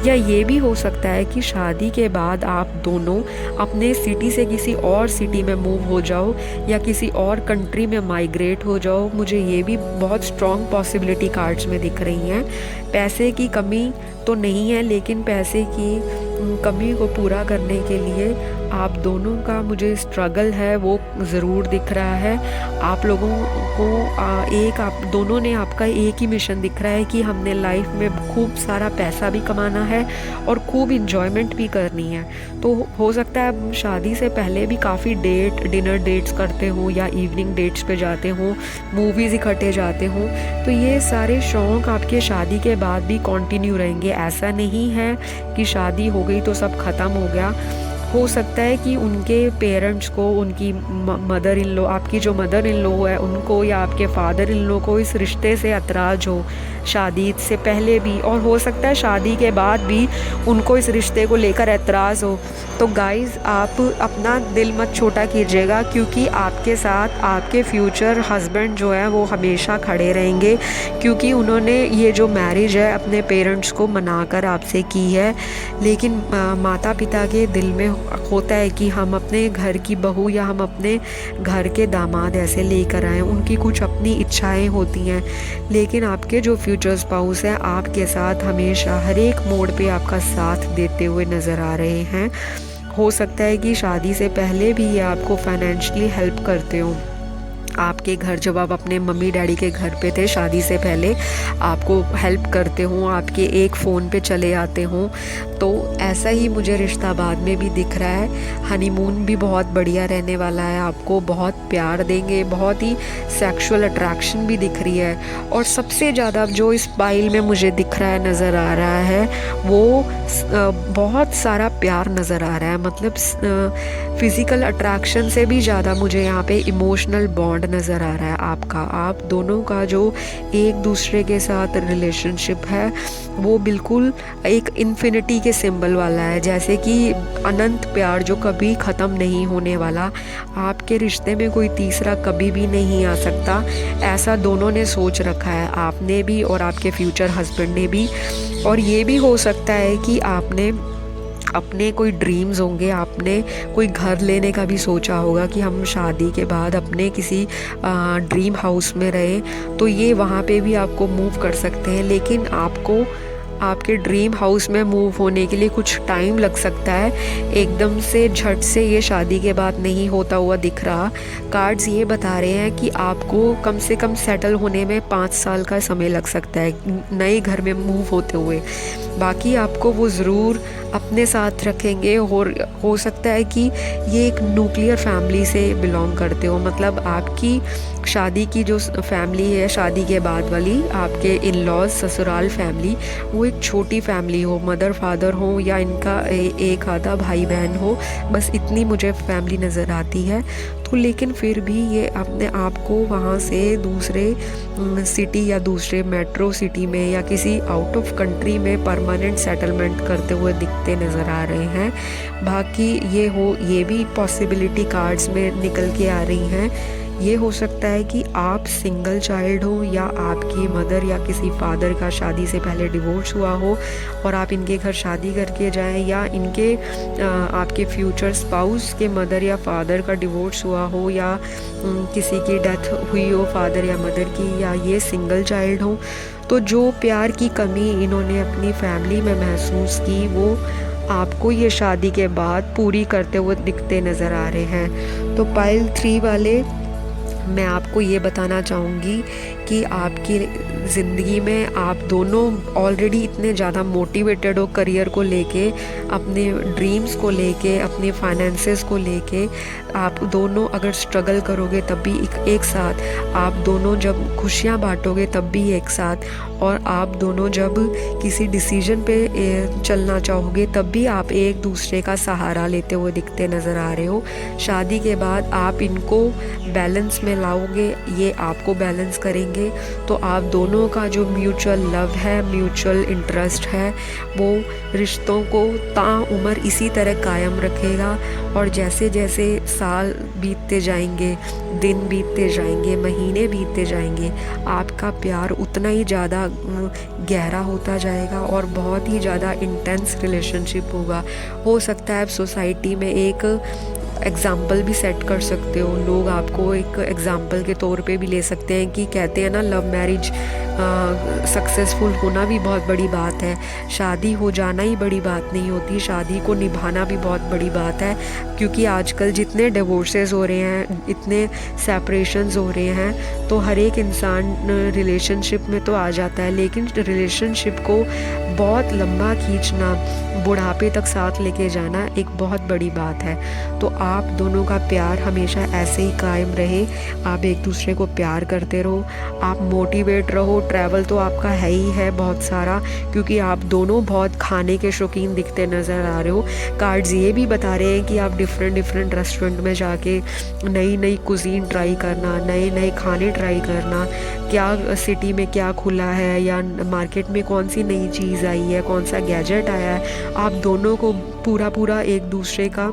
या ये भी हो सकता है कि शादी के बाद आप दोनों अपने सिटी से किसी और सिटी में मूव हो जाओ या किसी और कंट्री में माइग्रेट हो जाओ। मुझे ये भी बहुत स्ट्रॉन्ग पॉसिबिलिटी कार्ड्स में दिख रही हैं। पैसे की कमी तो नहीं है, लेकिन पैसे की कमी को पूरा करने के लिए आप दोनों का मुझे स्ट्रगल है वो ज़रूर दिख रहा है। आप लोगों को आप दोनों ने आपका एक ही मिशन दिख रहा है कि हमने लाइफ में खूब सारा पैसा भी कमाना है और खूब इंजॉयमेंट भी करनी है। तो हो सकता है आप शादी से पहले भी काफ़ी डिनर डेट्स करते हो या इवनिंग डेट्स पे जाते हो, मूवीज़ इकट्ठे जाते हो। तो ये सारे शौक़ आपके शादी के बाद भी कंटिन्यू रहेंगे। ऐसा नहीं है कि शादी हो गई तो सब ख़त्म हो गया। हो सकता है कि उनके पेरेंट्स को, उनकी मदर इन लॉ, आपकी जो मदर इन लॉ है उनको या आपके फादर इन लॉ को इस रिश्ते से एतराज़ हो शादी से पहले भी, और हो सकता है शादी के बाद भी उनको इस रिश्ते को लेकर एतराज़ हो। तो गाइज़, आप अपना दिल मत छोटा कीजिएगा, क्योंकि आपके साथ आपके फ्यूचर हस्बैंड जो है वो हमेशा खड़े रहेंगे, क्योंकि उन्होंने ये जो मैरिज है अपने पेरेंट्स को मनाकर आपसे की है। लेकिन माता पिता के दिल में होता है कि हम अपने घर की बहू या हम अपने घर के दामाद ऐसे लेकर आएँ। उनकी कुछ अपनी इच्छाएं होती हैं, लेकिन आपके जो फ्यूचर स्पाउस हैं आपके साथ हमेशा हर एक मोड़ पे आपका साथ देते हुए नज़र आ रहे हैं। हो सकता है कि शादी से पहले भी ये आपको फाइनेंशियली हेल्प करते हो। आपके घर, जब आप अपने मम्मी डैडी के घर पे थे शादी से पहले, आपको हेल्प करते हों, आपके एक फ़ोन पे चले आते हों। तो ऐसा ही मुझे रिश्ता बाद में भी दिख रहा है। हनीमून भी बहुत बढ़िया रहने वाला है, आपको बहुत प्यार देंगे, बहुत ही सेक्सुअल अट्रैक्शन भी दिख रही है। और सबसे ज़्यादा जो इस पाइल में मुझे दिख रहा है, नज़र आ रहा है, वो बहुत सारा प्यार नज़र आ रहा है। मतलब फ़िज़िकल अट्रैक्शन से भी ज़्यादा मुझे यहाँ पे इमोशनल बॉन्ड नज़र आ रहा है आपका। आप दोनों का जो एक दूसरे के साथ रिलेशनशिप है वो बिल्कुल एक इन्फिनिटी के सिंबल वाला है, जैसे कि अनंत प्यार जो कभी ख़त्म नहीं होने वाला। आपके रिश्ते में कोई तीसरा कभी भी नहीं आ सकता, ऐसा दोनों ने सोच रखा है, आपने भी और आपके फ्यूचर हस्बैंड ने भी। और ये भी हो सकता है कि आपने अपने कोई ड्रीम्स होंगे, आपने कोई घर लेने का भी सोचा होगा कि हम शादी के बाद अपने किसी ड्रीम हाउस में रहें, तो ये वहाँ पे भी आपको मूव कर सकते हैं। लेकिन आपको आपके ड्रीम हाउस में मूव होने के लिए कुछ टाइम लग सकता है, एकदम से झट से ये शादी के बाद नहीं होता हुआ दिख रहा। कार्ड्स ये बता रहे हैं कि आपको कम से कम सेटल होने में 5 साल का समय लग सकता है, नए घर में मूव होते हुए। बाकी आपको वो ज़रूर अपने साथ रखेंगे। और हो सकता है कि ये एक न्यूक्लियर फैमिली से बिलोंग करते हो, मतलब आपकी शादी की जो फैमिली है, शादी के बाद वाली आपके इन लॉज ससुराल फैमिली, वो एक छोटी फैमिली हो, मदर फादर हो या इनका एक आधा भाई बहन हो, बस इतनी मुझे फैमिली नज़र आती है। तो लेकिन फिर भी ये अपने आप को वहाँ से दूसरे सिटी या दूसरे मेट्रो सिटी में या किसी आउट ऑफ कंट्री में परमानेंट सेटलमेंट करते हुए दिखते नज़र आ रहे हैं। बाकी ये भी पॉसिबिलिटी कार्ड्स में निकल के आ रही हैं। ये हो सकता है कि आप सिंगल चाइल्ड हो या आपकी मदर या किसी फादर का शादी से पहले डिवोर्स हुआ हो और आप इनके घर शादी करके जाएं, या इनके आपके फ्यूचर स्पाउस के मदर या फादर का डिवोर्स हुआ हो, या किसी की डेथ हुई हो फादर या मदर की, या ये सिंगल चाइल्ड हो। तो जो प्यार की कमी इन्होंने अपनी फैमिली में महसूस की, वो आपको ये शादी के बाद पूरी करते हुए दिखते नज़र आ रहे हैं। तो पाइल 3 वाले, मैं आपको ये बताना चाहूँगी कि आपकी ज़िंदगी में आप दोनों ऑलरेडी इतने ज़्यादा मोटिवेटेड हो करियर को लेके, अपने ड्रीम्स को लेके, अपने फाइनेंसेस को लेके। आप दोनों अगर स्ट्रगल करोगे तब भी एक साथ, आप दोनों जब खुशियाँ बांटोगे तब भी एक साथ, और आप दोनों जब किसी डिसीजन पे चलना चाहोगे तब भी आप एक दूसरे का सहारा लेते हुए दिखते नज़र आ रहे हो। शादी के बाद आप इनको बैलेंस में लाओगे, ये आपको बैलेंस करेंगे, तो आप दोनों का जो म्यूचुअल लव है, म्यूचुअल इंटरेस्ट है, वो रिश्तों को ताउम्र इसी तरह कायम रखेगा। और जैसे जैसे साल बीतते जाएंगे, दिन बीतते जाएंगे, महीने बीतते जाएंगे, आपका प्यार उतना ही ज़्यादा गहरा होता जाएगा और बहुत ही ज़्यादा इंटेंस रिलेशनशिप होगा। हो सकता है आप सोसाइटी में एक एग्ज़ाम्पल भी सेट कर सकते हो, लोग आपको एक एग्ज़ाम्पल के तौर पे भी ले सकते हैं कि कहते हैं ना, लव मैरिज सक्सेसफुल होना भी बहुत बड़ी बात है, शादी हो जाना ही बड़ी बात नहीं होती, शादी को निभाना भी बहुत बड़ी बात है। क्योंकि आजकल जितने डिवोर्सेस हो रहे हैं, इतने सेपरेशंस हो रहे हैं, तो हर एक इंसान रिलेशनशिप में तो आ जाता है, लेकिन रिलेशनशिप को बहुत लंबा खींचना, बुढ़ापे तक साथ लेके जाना एक बहुत बड़ी बात है। तो आप दोनों का प्यार हमेशा ऐसे ही कायम रहे, आप एक दूसरे को प्यार करते रहो, आप मोटिवेट रहो। ट्रैवल तो आपका है ही है बहुत सारा, क्योंकि आप दोनों बहुत खाने के शौकीन दिखते नज़र आ रहे हो। कार्ड्स ये भी बता रहे हैं कि आप डिफरेंट रेस्टोरेंट में जाके नई नई कुजीन ट्राई करना, नए नए खाने ट्राई करना, क्या सिटी में क्या खुला है या मार्केट में कौन सी नई चीज़ आई है, कौन सा गैजेट आया है, आप दोनों को पूरा एक दूसरे का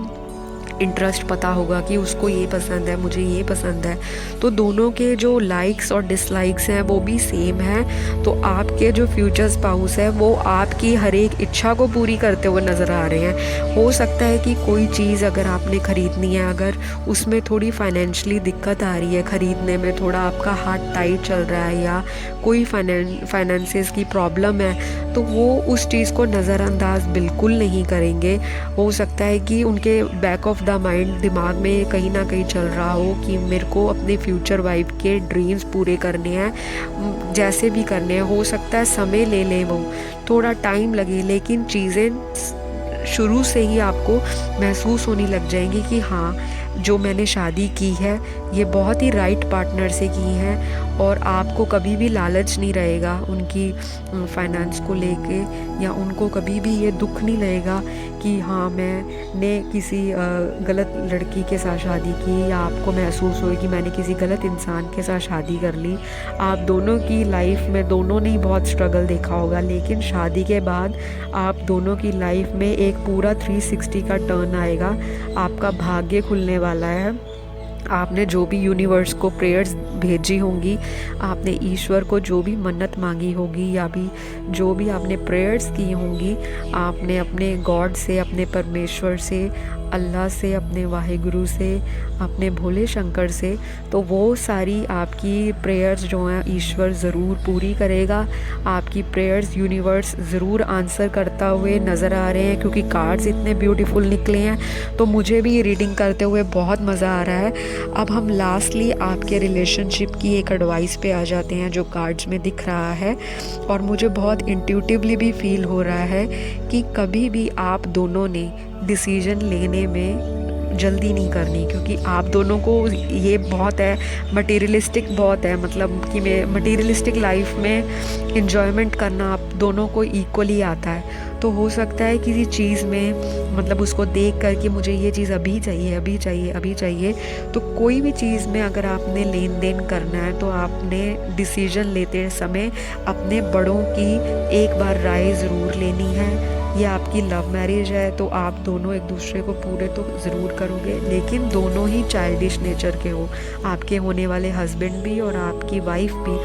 इंटरेस्ट पता होगा कि उसको ये पसंद है, मुझे ये पसंद है, तो दोनों के जो लाइक्स और डिसलाइक्स हैं वो भी सेम है। तो आपके जो फ्यूचर स्पाउस है वो आपकी हर एक इच्छा को पूरी करते हुए नज़र आ रहे हैं। हो सकता है कि कोई चीज़ अगर आपने ख़रीदनी है, अगर उसमें थोड़ी फाइनेंशियली दिक्कत आ रही है, ख़रीदने में थोड़ा आपका हाथ टाइट चल रहा है या कोई फाइनेंसेस की प्रॉब्लम है, तो वो उस चीज़ को नज़रअंदाज बिल्कुल नहीं करेंगे। हो सकता है कि उनके बैक ऑफ द माइंड, दिमाग में कहीं ना कहीं चल रहा हो कि मेरे को अपने फ्यूचर वाइफ के ड्रीम्स पूरे करने हैं, जैसे भी करने हैं। हो सकता है समय ले लें, वो थोड़ा टाइम लगे, लेकिन चीज़ें शुरू से ही आपको महसूस होने लग जाएंगी कि हाँ, जो मैंने शादी की है ये बहुत ही राइट पार्टनर से की है, और आपको कभी भी लालच नहीं रहेगा उनकी फाइनेंस को लेके, या उनको कभी भी ये दुख नहीं लगेगा कि हाँ मैंने किसी गलत लड़की के साथ शादी की, या आपको महसूस हो कि मैंने किसी गलत इंसान के साथ शादी कर ली। आप दोनों की लाइफ में दोनों ने ही बहुत स्ट्रगल देखा होगा, लेकिन शादी के बाद आप दोनों की लाइफ में एक पूरा 360 का टर्न आएगा। आपका भाग्य खुलने वाला है। आपने जो भी यूनिवर्स को प्रेयर्स भेजी होंगी, आपने ईश्वर को जो भी मन्नत मांगी होगी, या भी जो भी आपने प्रेयर्स की होंगी, आपने अपने गॉड से, अपने परमेश्वर से, अल्लाह से, अपने वाहिगुरु से, अपने भोले शंकर से, तो वो सारी आपकी प्रेयर्स जो हैं ईश्वर ज़रूर पूरी करेगा। आपकी प्रेयर्स यूनिवर्स ज़रूर आंसर करता हुए नज़र आ रहे हैं, क्योंकि कार्ड्स इतने ब्यूटीफुल निकले हैं। तो मुझे भी रीडिंग करते हुए बहुत मज़ा आ रहा है। अब हम लास्टली आपके रिलेशनशिप की एक एडवाइस पे आ जाते हैं जो कार्ड्स में दिख रहा है, और मुझे बहुत इंट्यूटिवली भी फील हो रहा है कि कभी भी आप दोनों ने डिसीजन लेने में जल्दी नहीं करनी, क्योंकि आप दोनों को ये बहुत है, मटेरियलिस्टिक बहुत है, मतलब कि मैं मटेरियलिस्टिक लाइफ में एंजॉयमेंट करना आप दोनों को इक्वली आता है। तो हो सकता है किसी चीज़ में, मतलब उसको देख कर कि मुझे ये चीज़ अभी चाहिए, अभी चाहिए, अभी चाहिए, तो कोई भी चीज़ में अगर आपने लेन देन करना है तो आपने डिसीजन लेते समय अपने बड़ों की एक बार राय ज़रूर लेनी है। ये आपकी लव मैरिज है तो आप दोनों एक दूसरे को पूरे तो ज़रूर करोगे, लेकिन दोनों ही चाइल्डिश नेचर के हो, आपके होने वाले हस्बैंड भी और आपकी वाइफ भी।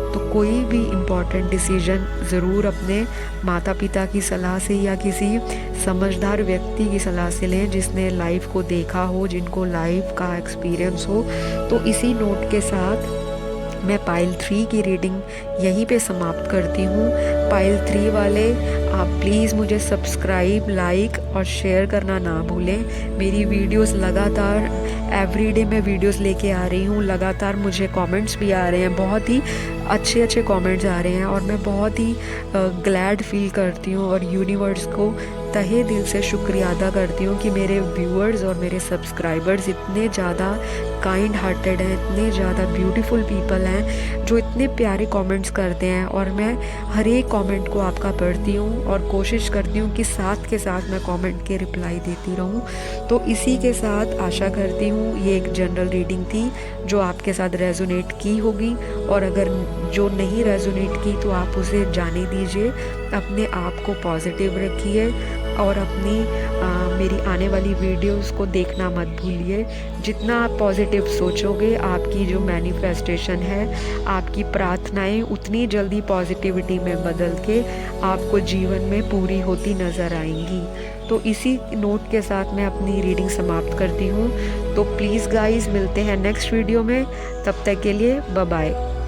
तो कोई भी इम्पॉर्टेंट डिसीजन ज़रूर अपने माता पिता की सलाह से या किसी समझदार व्यक्ति की सलाह से लें, जिसने लाइफ को देखा हो, जिनको लाइफ का एक्सपीरियंस हो। तो इसी नोट के साथ मैं पाइल 3 की रीडिंग यहीं पे समाप्त करती हूँ। पाइल 3 वाले आप प्लीज़ मुझे सब्सक्राइब, लाइक और शेयर करना ना भूलें। मेरी वीडियोस लगातार एवरीडे मैं वीडियोस लेके आ रही हूँ, लगातार मुझे कमेंट्स भी आ रहे हैं, बहुत ही अच्छे अच्छे कमेंट्स आ रहे हैं, और मैं बहुत ही ग्लैड फील करती हूँ और यूनिवर्स को तहे दिल से शुक्रिया अदा करती हूँ कि मेरे व्यूअर्स और मेरे सब्सक्राइबर्स इतने ज़्यादा काइंड हार्टेड हैं, इतने ज़्यादा ब्यूटीफुल पीपल हैं जो इतने प्यारे कमेंट्स करते हैं। और मैं हर एक कमेंट को आपका पढ़ती हूँ और कोशिश करती हूँ कि साथ के साथ मैं कमेंट के रिप्लाई देती रहूँ। तो इसी के साथ आशा करती हूँ ये एक जनरल रीडिंग थी जो आपके साथ रेजोनेट की होगी, और अगर जो नहीं रेजोनेट की तो आप उसे जाने दीजिए। अपने आप को पॉजिटिव रखिए और अपनी मेरी आने वाली वीडियोस को देखना मत भूलिए। जितना आप पॉजिटिव सोचोगे, आपकी जो मैनिफेस्टेशन है, आपकी प्रार्थनाएं उतनी जल्दी पॉजिटिविटी में बदल के आपको जीवन में पूरी होती नज़र आएंगी। तो इसी नोट के साथ मैं अपनी रीडिंग समाप्त करती हूँ। तो प्लीज़ गाइस, मिलते हैं नेक्स्ट वीडियो में, तब तक के लिए बाय बाय।